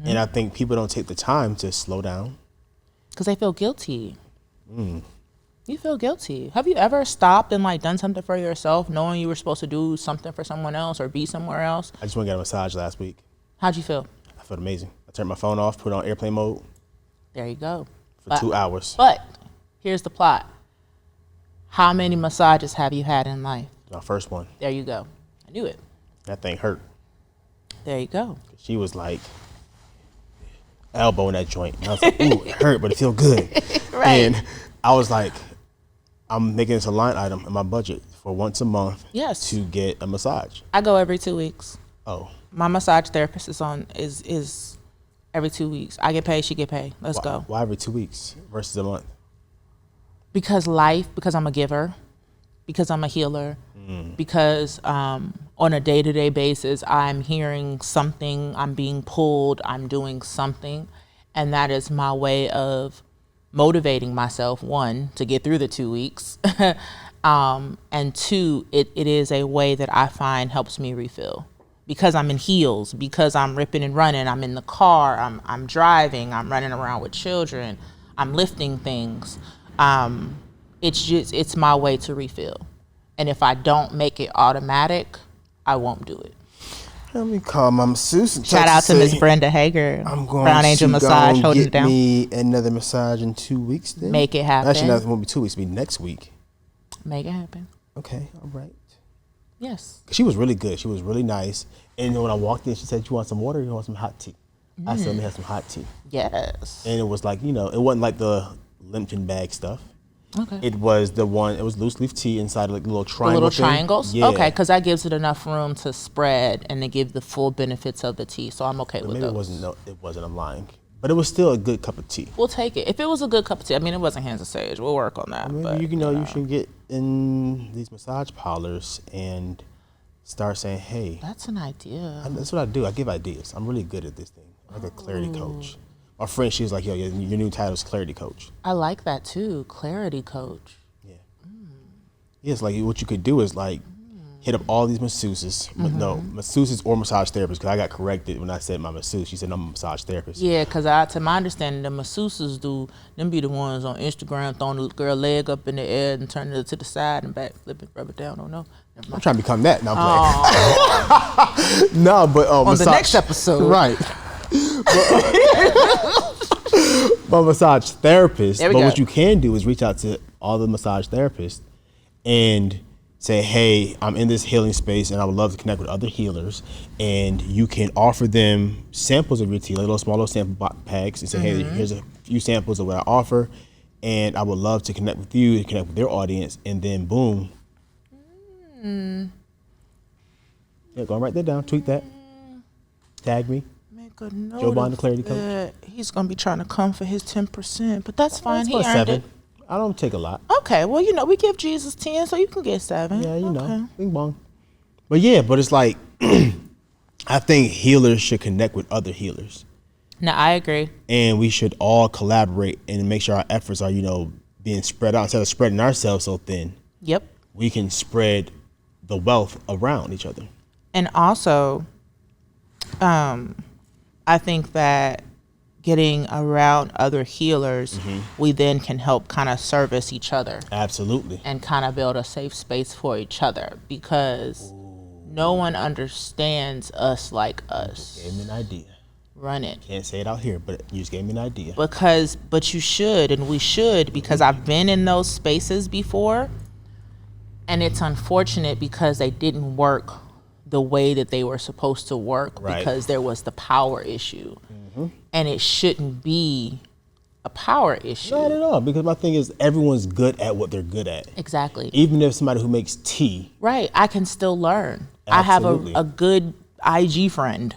A: And I think people don't take the time to slow down.
B: Because they feel guilty. You feel guilty. Have you ever stopped and like done something for yourself knowing you were supposed to do something for someone else or be somewhere else?
A: I just went and got a massage last week.
B: How'd you feel?
A: I felt amazing. I turned my phone off, put it on airplane mode
B: There you go.
A: for 2 hours.
B: But here's the plot. How many massages have you had in life?
A: My first one.
B: There you go. I knew it.
A: That thing hurt.
B: There you go.
A: She was like, elbow in that joint. And I was like, ooh, it hurt, but it feel good.
B: Right.
A: And I was like, I'm making this a line item in my budget for once a month to get a massage.
B: I go every 2 weeks.
A: Oh.
B: My massage therapist is every 2 weeks. I get paid, she get paid. Let's go.
A: Why every 2 weeks versus a month?
B: Because I'm a giver, because I'm a healer, because on a day-to-day basis, I'm hearing something, I'm being pulled, I'm doing something. And that is my way of motivating myself, one, to get through the 2 weeks. And two, it is a way that I find helps me refill. Because I'm in heels, because I'm ripping and running, I'm in the car, I'm driving, I'm running around with children, I'm lifting things. It's my way to refill. And if I don't make it automatic, I won't do it.
A: Let me call my masseuse and
B: Shout out to Miss Brenda Hager.
A: I'm going
B: Brown Angel
A: to
B: Massage,
A: go
B: holding
A: get
B: it down.
A: me another massage in 2 weeks then.
B: Make it happen.
A: Actually, no, it won't be 2 weeks, it'll be next week.
B: Make it happen.
A: Okay, all right.
B: Yes.
A: She was really good. She was really nice. And then when I walked in, she said, you want some water or you want some hot tea? I said, let me have some hot tea.
B: Yes.
A: And it was like, it wasn't like the Limpton bag stuff.
B: Okay.
A: It was it was loose leaf tea inside like a little
B: The
A: triangle
B: little
A: thing.
B: triangles?
A: Yeah.
B: Okay, because that gives it enough room to spread and to give the full benefits of the tea. So I'm okay with
A: Maybe
B: those.
A: it wasn't, I'm lying. But it was still a good cup of tea.
B: We'll take it. If it was a good cup of tea, I mean, it wasn't Hands of Sage. We'll work on that.
A: Maybe
B: But,
A: you should get in these massage parlors and start saying, hey.
B: That's an idea.
A: That's what I do. I give ideas. I'm really good at this thing. I'm like a clarity coach. My friend, she was like, yo, your new title is clarity coach.
B: I like that too. Clarity coach.
A: Yeah. Yes, like what you could do is like hit up all these masseuses. No, masseuses or massage therapists, because I got corrected when I said my masseuse. She said, no, I'm a massage therapist.
B: Yeah, because to my understanding, the masseuses them be the ones on Instagram throwing the girl leg up in the air and turning it to the side and back, flip it, rub it down. Don't know.
A: I'm trying to become that. No, I'm playing. No, but
B: On
A: massage,
B: the next episode.
A: Right. But massage therapist. But what you can do is reach out to all the massage therapists and say, hey, I'm in this healing space and I would love to connect with other healers. And you can offer them samples of your tea, like little smaller sample packs, and say, hey, here's a few samples of what I offer. And I would love to connect with you and connect with their audience. And then boom. Yeah, go and write that down. Tweet that. Tag me.
B: Make a note
A: Joevan, the clarity coach.
B: He's going to be trying to come for his 10%, but that's fine.
A: That's
B: He
A: about
B: earned
A: 7.
B: it.
A: I don't take a lot.
B: Okay, well, we give Jesus 10, so you can get 7.
A: Yeah,
B: Okay.
A: Bing bong. But yeah, but it's like, I think healers should connect with other healers.
B: No, I agree.
A: And we should all collaborate and make sure our efforts are, being spread out. Instead of spreading ourselves so thin,
B: Yep.
A: we can spread the wealth around each other.
B: And also, I think that getting around other healers, we then can help kind of service each other.
A: Absolutely.
B: And kind of build a safe space for each other, because no one understands us like us.
A: Gave me an idea.
B: Run it.
A: Can't say it out here, but you just gave me an idea.
B: But you should, and we should, because I've been in those spaces before, and it's unfortunate because they didn't work the way that they were supposed to work,
A: Right.
B: because there was the power issue. And it shouldn't be a power issue.
A: Not at all, because my thing is everyone's good at what they're good at.
B: Exactly.
A: Even if somebody who makes tea.
B: Right. I can still learn.
A: Absolutely.
B: I have a good IG friend,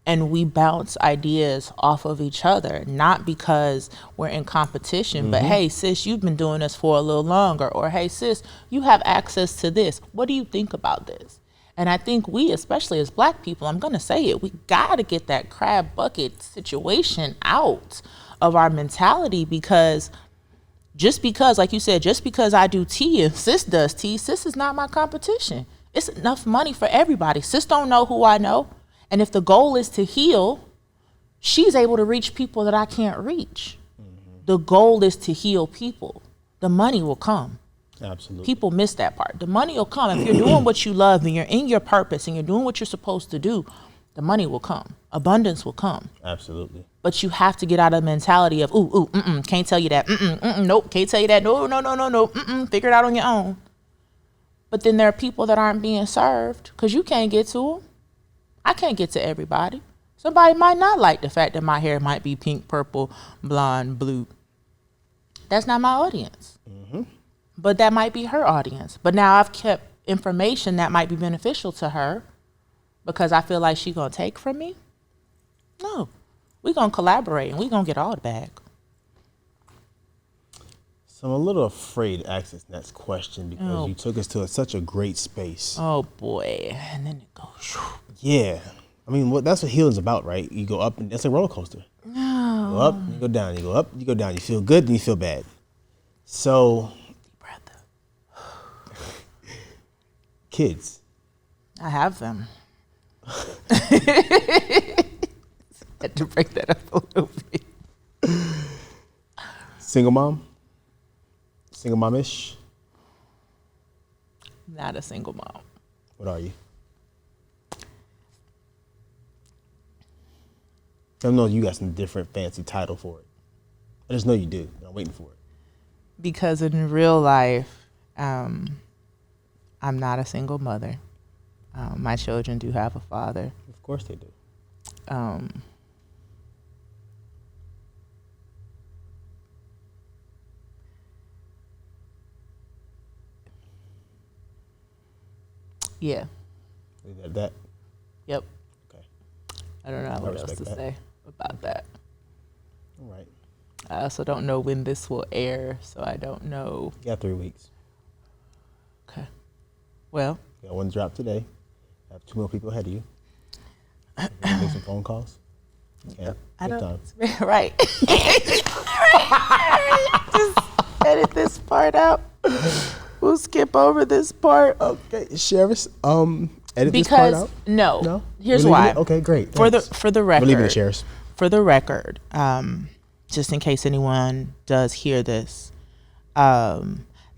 B: and we bounce ideas off of each other, not because we're in competition, but hey, sis, you've been doing this for a little longer, or hey, sis, you have access to this. What do you think about this? And I think we, especially as Black people, I'm going to say it, we got to get that crab bucket situation out of our mentality, because just because, like you said, just because I do tea and sis does tea, sis is not my competition. It's enough money for everybody. Sis don't know who I know. And if the goal is to heal, she's able to reach people that I can't reach. The goal is to heal people. The money will come.
A: Absolutely.
B: People miss that part. The money will come. If you're doing what you love and you're in your purpose and you're doing what you're supposed to do, the money will come. Abundance will come.
A: Absolutely.
B: But you have to get out of the mentality of, can't tell you that. Nope, can't tell you that. No. Figure it out on your own. But then there are people that aren't being served because you can't get to them. I can't get to everybody. Somebody might not like the fact that my hair might be pink, purple, blonde, blue. That's not my audience. But that might be her audience. But now I've kept information that might be beneficial to her because I feel like she's going to take from me. No. We're going to collaborate and we're going to get all the bag.
A: So I'm a little afraid to ask this next question because you took us to such a great space.
B: Oh, boy. And then it goes.
A: Yeah. I mean, that's what healing's about, right? You go up and it's a roller coaster.
B: No.
A: You go up, you go down. You go up, you go down. You feel good, then you feel bad. So,
B: Deep breath.
A: Kids.
B: I have them. Had to break that up a little bit.
A: Single mom? Single mom-ish?
B: Not a single mom.
A: What are you? I know you got some different fancy title for it. I just know you do. I'm waiting for it.
B: Because in real life, I'm not a single mother. My children do have a father.
A: Of course they do.
B: Yeah.
A: Leave it at that?
B: Yep.
A: Okay.
B: I don't know what else to say about that.
A: All right.
B: I also don't know when this will air, so I don't know.
A: You got 3 weeks.
B: Okay. Well.
A: You got one drop today. I have 2 more people ahead of you. Make some phone calls. Okay.
B: I don't.
A: Time.
B: Right. Just edit this part out. We'll skip over this part.
A: Okay, Sheriff. Edit this part out.
B: No. Here's why.
A: Okay, great.
B: For the record.
A: We're leaving it, Sheriff.
B: For the record, just in case anyone does hear this, there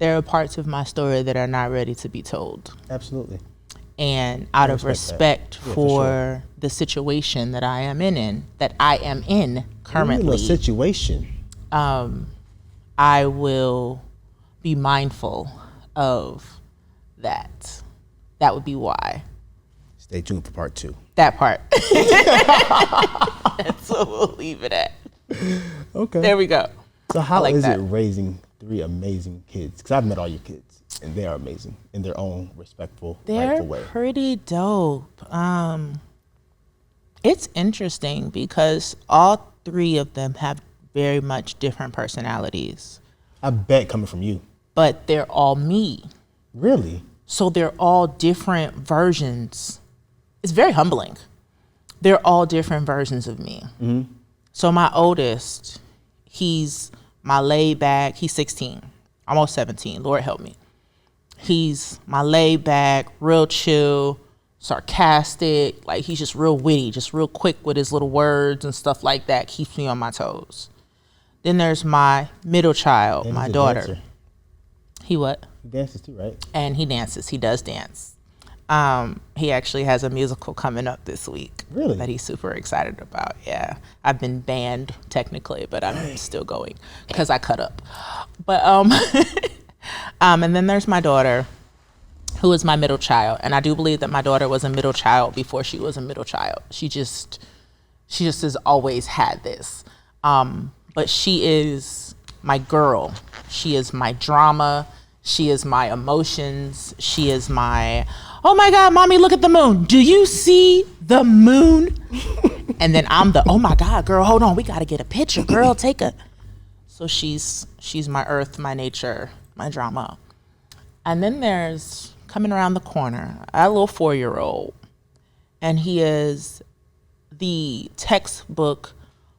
B: are parts of my story that are not ready to be told.
A: Absolutely.
B: And out of respect for the situation that I am in currently.
A: A situation.
B: I will be mindful of that. That would be why.
A: Stay tuned for part 2.
B: That part. That's what we'll leave it at.
A: Okay.
B: There we go.
A: So how is it raising 3 amazing kids? Because I've met all your kids, and they are amazing in their own rightful way.
B: They're pretty dope. It's interesting because all 3 of them have very much different personalities.
A: I bet coming from you.
B: But they're all me.
A: Really?
B: So they're all different versions. It's very humbling. They're all different versions of me. Mm-hmm. So my oldest, he's my laid back, he's 16, almost 17, Lord help me. He's my laid back, real chill, sarcastic, like he's just real witty, just real quick with his little words and stuff like that, keeps me on my toes. Then there's my middle child, my daughter. Dancer. He what?
A: He dances too, right?
B: And he dances. He does dance. He actually has a musical coming up this week.
A: Really?
B: That he's super excited about. Yeah. I've been banned technically, but I'm still going because I cut up. But and then there's my daughter, who is my middle child. And I do believe that my daughter was a middle child before she was a middle child. She just has always had this. But she is my girl. She is my drama. She is my emotions. She is my, oh my God, mommy, look at the moon. Do you see the moon? And then I'm the, oh my God, girl, hold on. We got to get a picture, girl. Take a. So she's my earth, my nature, my drama. And then there's, coming around the corner, a little 4-year-old. And he is the textbook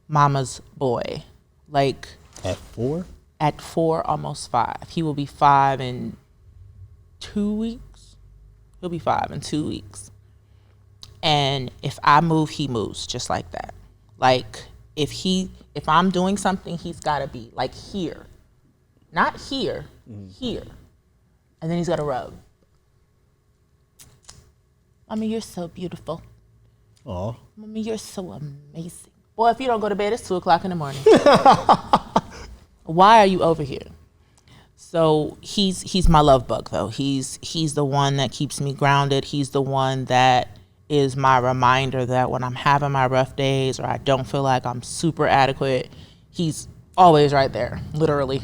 B: mama's boy. Like.
A: At 4?
B: At 4, almost 5. He will be 5 in 2 weeks. He'll be 5 in 2 weeks. And if I move, he moves just like that. Like if I'm doing something, he's got to be like here. Not here, here. And then he's got to rub. Mommy, you're so beautiful.
A: Aw.
B: Mommy, you're so amazing. Boy, if you don't go to bed, it's 2 o'clock in the morning. Why are you over here? So he's my love bug though. He's the one that keeps me grounded. He's the one that is my reminder that when I'm having my rough days or I don't feel like I'm super adequate, he's always right there, literally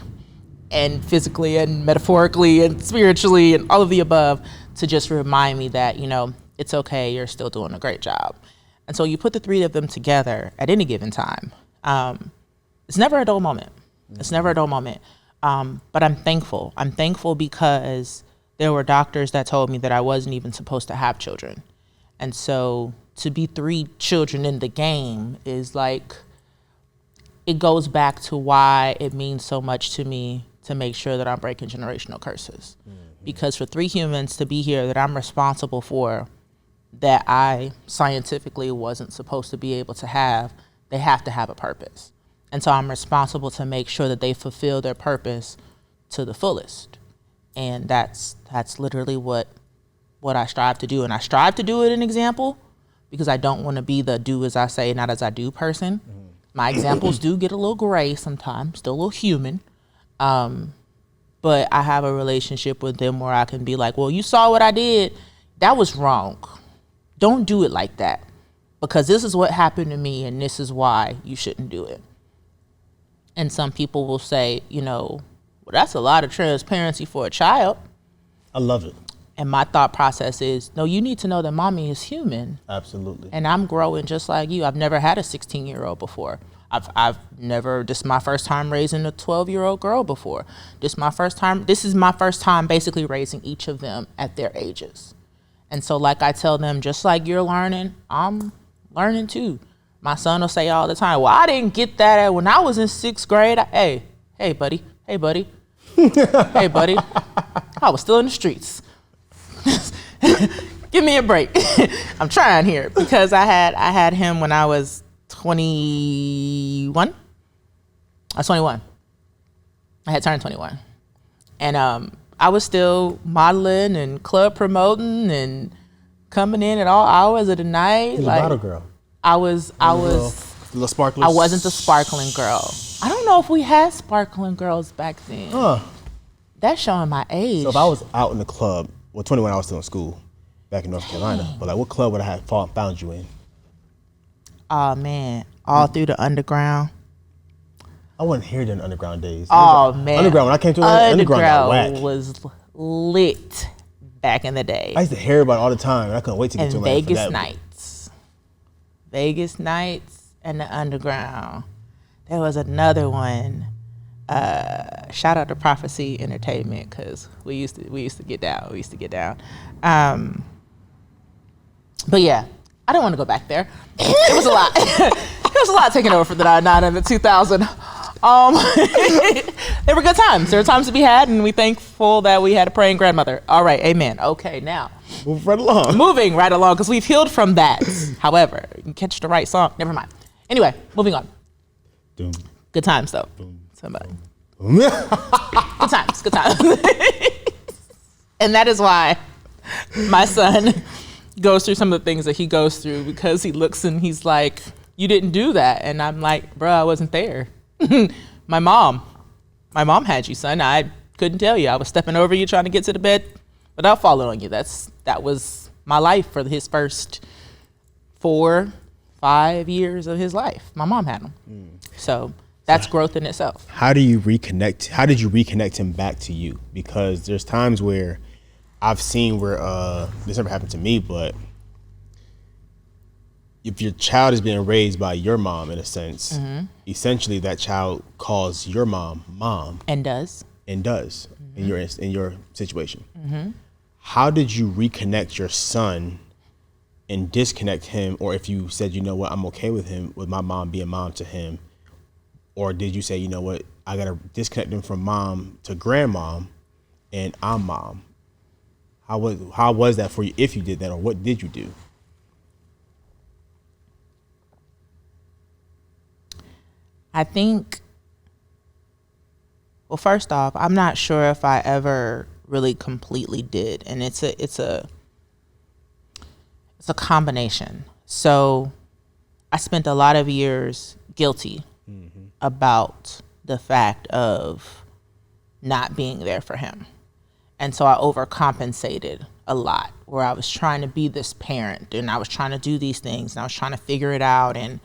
B: and physically and metaphorically and spiritually and all of the above, to just remind me that, you know, it's okay, you're still doing a great job. And so you put the 3 of them together at any given time. It's never a dull moment. It's never a dull moment. But I'm thankful. I'm thankful because there were doctors that told me that I wasn't even supposed to have children. And so to be 3 children in the game is like, it goes back to why it means so much to me to make sure that I'm breaking generational curses. Because for 3 humans to be here that I'm responsible for, that I scientifically wasn't supposed to be able to have, they have to have a purpose. And so I'm responsible to make sure that they fulfill their purpose to the fullest. And that's literally what I strive to do. And I strive to do it in example because I don't want to be the do as I say, not as I do person. My examples do get a little gray sometimes, still a little human. But I have a relationship with them where I can be like, well, you saw what I did. That was wrong. Don't do it like that because this is what happened to me and this is why you shouldn't do it. And some people will say, you know, well, that's a lot of transparency for a child.
A: I love it.
B: And my thought process is, no, you need to know that mommy is human.
A: Absolutely.
B: And I'm growing just like you. I've never had a 16-year-old before. This is my first time raising a 12-year-old girl before. This is my first time basically raising each of them at their ages. And so like I tell them, just like you're learning, I'm learning too. My son will say all the time, well, I didn't get that when I was in 6th grade. Hey, buddy. Hey, buddy. I was still in the streets. Give me a break. I'm trying here because I had him when I was 21. I was 21. I had turned 21. And I was still modeling and club promoting and coming in at all hours of the night.
A: Like, a bottle girl.
B: I was
A: little sparkling.
B: I wasn't the sparkling girl. I don't know if we had sparkling girls back then.
A: Huh.
B: That's showing my age.
A: So if I was out in the club, well, 21, I was still in school back in North Carolina. But like, what club would I have found you in?
B: Oh man, all through the underground.
A: I wasn't here during the underground days.
B: Man,
A: underground. When I came to the underground got whack.
B: Was lit back in the day.
A: I used to hear about it all the time, and I couldn't wait to get to Atlanta for that.
B: Vegas nights and the underground. There was another one. Shout out to Prophecy Entertainment because we used to get down. But yeah, I don't want to go back there. It was a lot. It was a lot taking over for the 99 and the 2000. They were good times. There were times to be had, and we're thankful that we had a praying grandmother. All right, amen. Okay, now. Moving right along, because we've healed from that. However, you can catch the right song. Never mind. Anyway, moving on.
A: Doom.
B: Good times, though. Somebody. Good times. And that is why my son goes through some of the things that he goes through, because he looks and he's like, you didn't do that. And I'm like, bro, I wasn't there. My mom had you, son. I couldn't tell you. I was stepping over you trying to get to the bed without falling on you. That was my life for his first 4-5 years of his life. My mom had him. So That's growth in itself.
A: How do you reconnect? How did you reconnect him back to you? Because there's times where I've seen where this never happened to me, but if your child is being raised by your mom, in a sense, essentially that child calls your mom,
B: and does
A: in your situation. How did you reconnect your son and disconnect him? Or if you said, you know what, I'm okay with my mom being mom to him, or did you say, you know what, I gotta disconnect him from mom to grandmom, and I'm mom? How was that for you, if you did that, or what did you do?
B: I think, well, first off, I'm not sure if I ever really completely did, and it's a combination. So I spent a lot of years guilty about the fact of not being there for him. And so I overcompensated a lot, where I was trying to be this parent and I was trying to do these things and I was trying to figure it out. And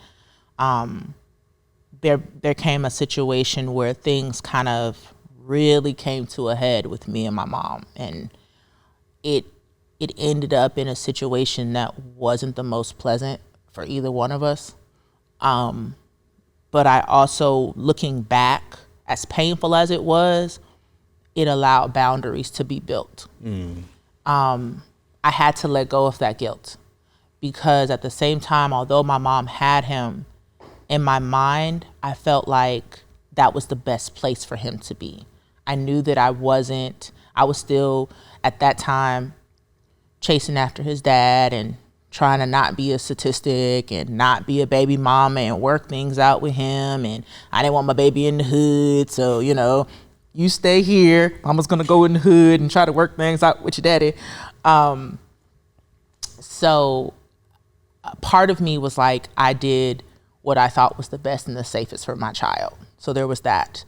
B: there came a situation where things kind of really came to a head with me and my mom. And it ended up in a situation that wasn't the most pleasant for either one of us. But I also, looking back, as painful as it was, it allowed boundaries to be built. I had to let go of that guilt, because at the same time, although my mom had him, in my mind, I felt like that was the best place for him to be. I knew that I was still at that time chasing after his dad and trying to not be a statistic and not be a baby mama and work things out with him. And I didn't want my baby in the hood. So, you stay here. Mama's going to go in the hood and try to work things out with your daddy. So part of me was like, I did what I thought was the best and the safest for my child. So there was that.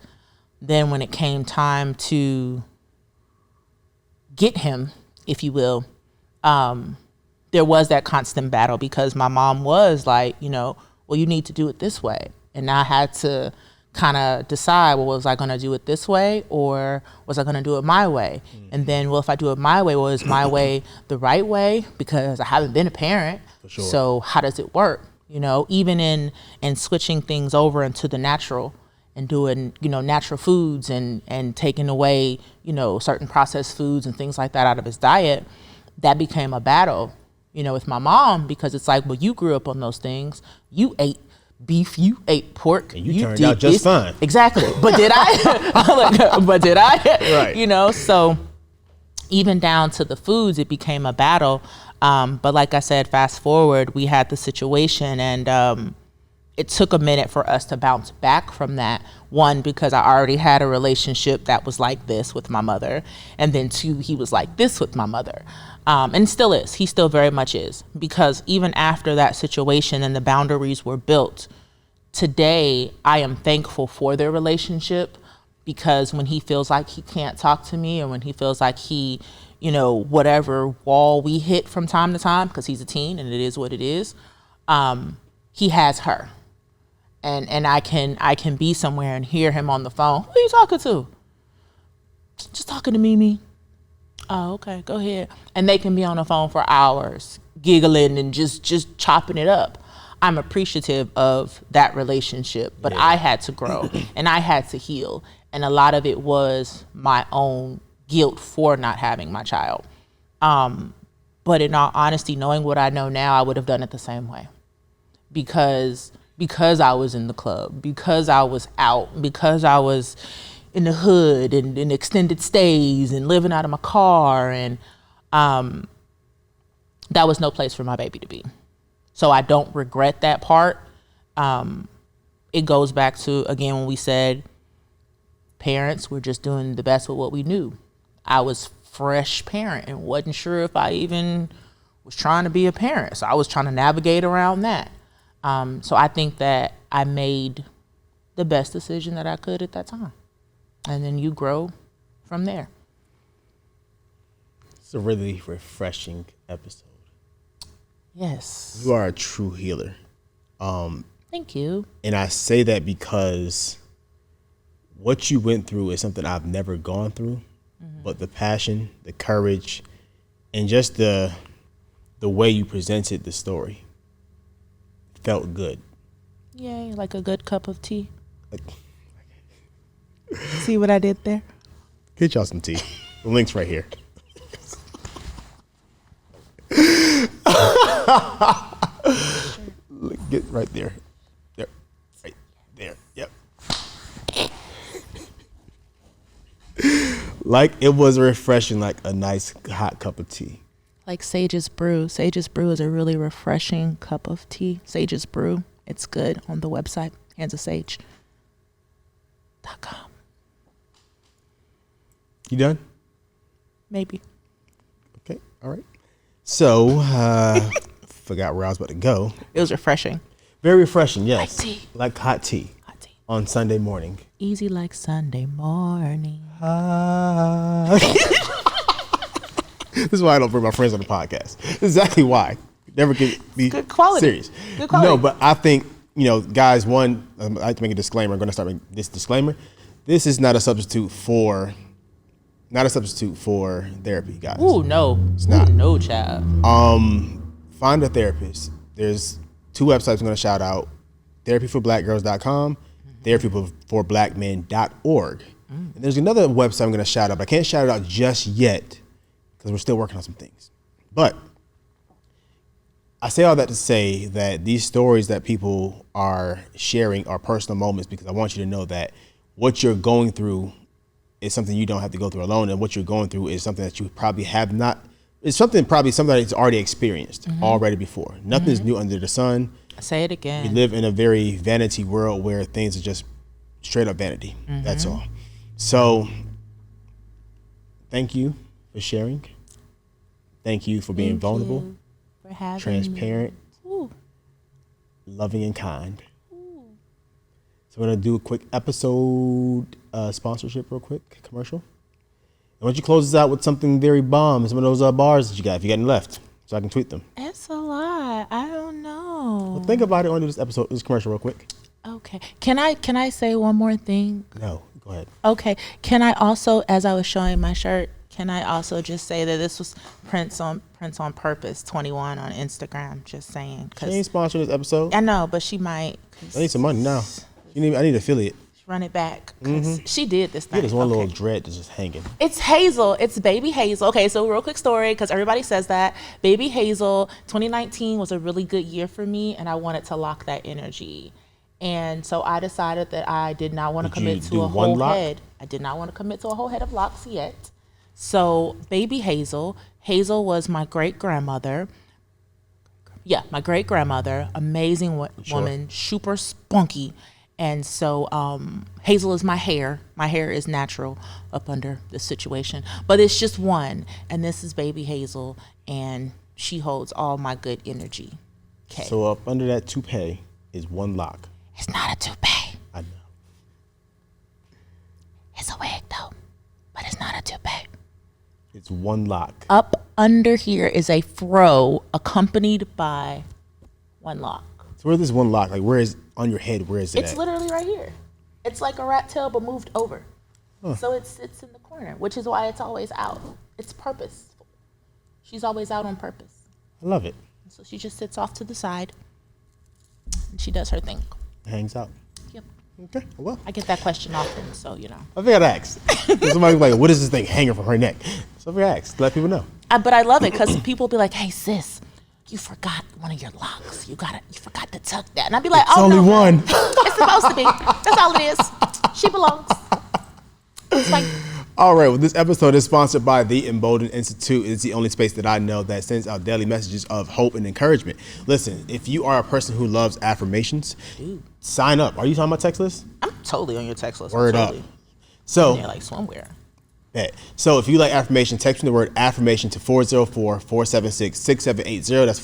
B: Then when it came time to get him, if you will, there was that constant battle, because my mom was like, well, you need to do it this way. And I had to kind of decide, well, was I going to do it this way, or was I going to do it my way? And then, well, if I do it my way, is my way the right way? Because I haven't been a parent. For sure. So how does it work? Even in switching things over into the natural and doing, natural foods and taking away, certain processed foods and things like that out of his diet, that became a battle, with my mom, because it's like, well, you grew up on those things. You ate beef, you ate pork.
A: And you turned out just fine.
B: Exactly. But did I? Right. So even down to the foods, it became a battle. But like I said, fast forward, we had the situation, and it took a minute for us to bounce back from that. One, because I already had a relationship that was like this with my mother. And then two, he was like this with my mother. And still is. He still very much is. Because even after that situation and the boundaries were built, today I am thankful for their relationship, because when he feels like he can't talk to me, or when he feels like he, whatever wall we hit from time to time, because he's a teen and it is what it is, he has her. And I can be somewhere and hear him on the phone. Who are you talking to? Just talking to Mimi. Oh, okay, go ahead. And they can be on the phone for hours, giggling and just chopping it up. I'm appreciative of that relationship, but I had to grow and I had to heal. And a lot of it was my own guilt for not having my child. But in all honesty, knowing what I know now, I would have done it the same way. Because I was in the club, because I was out, because I was in the hood and in extended stays and living out of my car, and that was no place for my baby to be. So I don't regret that part. It goes back to, again, when we said parents were just doing the best with what we knew. I was fresh parent and wasn't sure if I even was trying to be a parent. So I was trying to navigate around that. So I think that I made the best decision that I could at that time. And then you grow from there.
A: It's a really refreshing episode.
B: Yes.
A: You are a true healer.
B: Thank you.
A: And I say that because what you went through is something I've never gone through, but the passion, the courage, and just the way you presented the story felt good.
B: Yay, like a good cup of tea.
A: Like,
B: see what I did there?
A: get y'all some tea. The link's right here. Get right there. Yep. Right there. Yep. Like it was refreshing, like a nice hot cup of tea.
B: Like Sage's Brew. Sage's Brew is a really refreshing cup of tea. Sage's Brew. It's good on the website, handsofsage.com.
A: You done?
B: Maybe.
A: Okay. All right. So, forgot where I was about to go.
B: It was refreshing.
A: Very refreshing, yes.
B: Like tea.
A: Like hot tea.
B: Hot tea.
A: On Sunday morning.
B: Easy like Sunday morning.
A: This is why I don't bring my friends on the podcast. Exactly why. Never can be
B: good quality.
A: Serious.
B: Good quality.
A: No, but I think, guys, one, I like to make a disclaimer. I'm going to start with this disclaimer. This is not a substitute for therapy, guys.
B: Ooh, no.
A: It's not.
B: Ooh, no, child.
A: Find a therapist. There's 2 websites I'm going to shout out. Therapyforblackgirls.com, therapyforblackmen.org. And there's another website I'm going to shout out, but I can't shout it out just yet because we're still working on some things. But I say all that to say that these stories that people are sharing are personal moments, because I want you to know that what you're going through is something you don't have to go through alone, and what you're going through is something that you probably have not. It's something that's already experienced already before. Nothing's new under the sun.
B: Say it again.
A: We live in a very vanity world where things are just straight up vanity. That's all. So, thank you for sharing. Thank you for being vulnerable,
B: for having
A: transparent, loving, and kind. So we're gonna do a quick episode sponsorship, real quick commercial. And why don't you close this out with something very bomb? Some of those bars that you got, if you got any left, so I can tweet them.
B: It's a lot. I don't know.
A: Well, think about it. I want to do this commercial real quick.
B: Okay. Can I say one more thing?
A: No, go ahead.
B: Okay. Can I also, as I was showing my shirt, can I also just say that this was Prince on Purpose 21 on Instagram? Just saying.
A: She ain't sponsored this episode.
B: I know, but she might.
A: I need some money now. I need an affiliate.
B: Run it back. She did this thing.
A: Yeah, there's one little dread that's just hanging.
B: It's Hazel. It's baby Hazel. Okay, so real quick story, because everybody says that. Baby Hazel, 2019 was a really good year for me, and I wanted to lock that energy. And so I decided that I did not want to commit to a whole head. I did not want to commit to a whole head of locks yet. So baby Hazel was my great-grandmother. Yeah, my great-grandmother, amazing woman, super spunky. And so Hazel is my hair. My hair is natural up under this situation. But it's just one. And this is baby Hazel. And she holds all my good energy. Okay.
A: So up under that toupee is one lock.
B: It's not a toupee.
A: I know.
B: It's a wig though. But it's not a toupee.
A: It's one lock.
B: Up under here is a fro accompanied by one lock.
A: So where's this one lock? Like, where is on your head? Where is it
B: It's
A: at?
B: literally right here. It's like a rat tail, but moved over. So it sits in the corner, which is why it's always out. It's purposeful. She's always out on purpose.
A: I love it.
B: So she just sits off to the side, and she does her thing.
A: Hangs out.
B: Yep.
A: Okay, well.
B: I get that question often, so you know.
A: I think I'd ask. Somebody's like, what is this thing hanging from her neck? So I think I'd ask, let people know.
B: But I love it because people be like, hey, sis, you forgot one of your locks. You forgot to tuck that. And I'd be like,
A: It's
B: oh,
A: only
B: no,
A: one.
B: It's supposed to be. That's all it is. She belongs. It's like,
A: All right, well, this episode is sponsored by the Emboldened Institute. It's the only space that I know that sends out daily messages of hope and encouragement. Listen, if you are a person who loves affirmations, sign up. Are you talking about text list?
B: I'm totally on your text list.
A: Word up. So,
B: Yeah, like somewhere.
A: bet. So if you like affirmation, text me the word affirmation to 404-476-6780. That's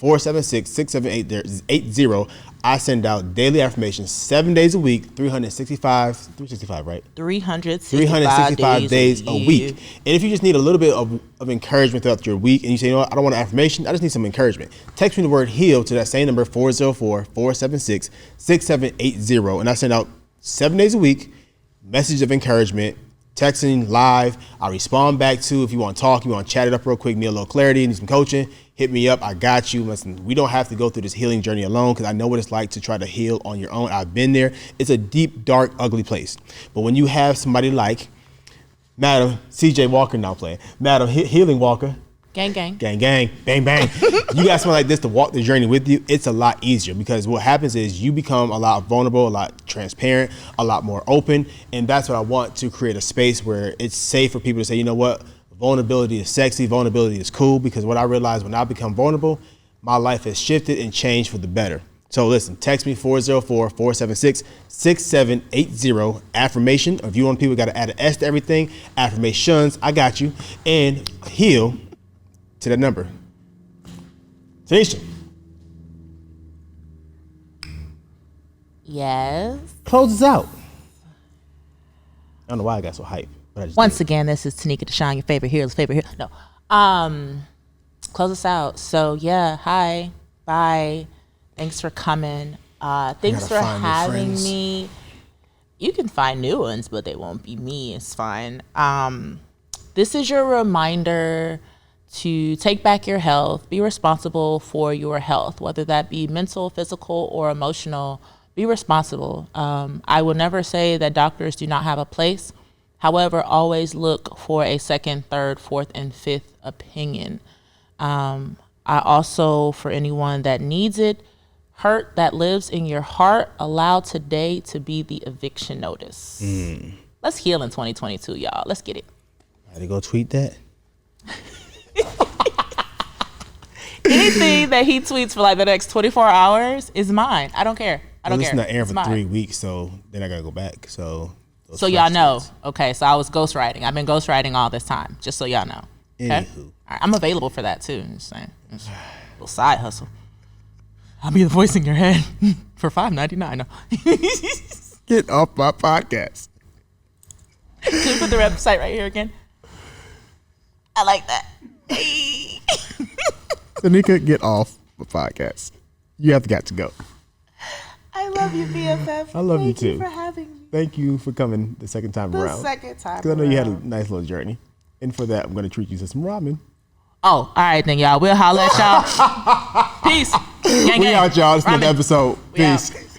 A: 404-476-6780. I send out daily affirmations 7 days a week, 365, right?
B: 365
A: days a week. And if you just need a little bit of encouragement throughout your week and you say, you know what, I don't want an affirmation, I just need some encouragement. Text me the word heal to that same number, 404-476-6780. And I send out 7 days a week. message of encouragement, texting live. I respond back to, if you want to talk, you want to chat it up real quick, need a little clarity, need some coaching, hit me up. I got you. Listen, we don't have to go through this healing journey alone, because I know what it's like to try to heal on your own. I've been there. It's a deep, dark, ugly place. But when you have somebody like Madam CJ Walker, now playing, Madam Healing Walker,
B: gang, gang,
A: gang, gang, bang, bang. You got someone like this to walk the journey with you. It's a lot easier, because what happens is you become a lot vulnerable, a lot transparent, a lot more open. And that's what I want, to create a space where it's safe for people to say, you know what, vulnerability is sexy, vulnerability is cool. Because what I realized when I become vulnerable, my life has shifted and changed for the better. So listen, text me 404-476-6780, affirmation. If you want people, got to add an S to everything, affirmations, I got you, and heal to that number. Tanisha.
B: Yes.
A: Close us out. I don't know why I got so hyped, but I just
B: Once again, this is Taeneka, DaSean, your favorite hero. No. Close us out. So yeah, hi, bye. Thanks for coming. Thanks for having me. You can find new ones, but they won't be me. It's fine. This is your reminder to take back your health, be responsible for your health, whether that be mental, physical, or emotional. Be responsible. I will never say that doctors do not have a place. However, always look for a second, third, fourth, and fifth opinion. I also, for anyone that needs it, hurt that lives in your heart, allow today to be the eviction notice. Let's heal in 2022, y'all. Let's get it.
A: I had to go tweet that.
B: Anything that he tweets for like the next 24 hours is mine. I don't care. I don't care.
A: It's not airing for
B: mine.
A: 3 weeks, so then I gotta go back. So
B: y'all know. Tweets. Okay, so I was ghostwriting. I've been ghostwriting all this time, just so y'all know. Okay?
A: Anywho.
B: All right, I'm available for that too. Just saying. It's a little side hustle. I'll be the voice in your head for $5.99. No.
A: Get off my podcast.
B: Can you put the website right here again? I like that. Hey.
A: Taeneka, get off my podcast. You have got to go.
B: I love you, BFF.
A: I love you too.
B: Thank you for having me.
A: Thank you for coming the second time around.
B: The second time
A: Because I know you had a nice little journey. And for that, I'm going to treat you to some ramen.
B: Oh, all right then, y'all. We'll holler at y'all. Peace. Gang,
A: We
B: gang.
A: out, y'all. This is another
B: Ramen.
A: episode.
B: We out.
A: Peace.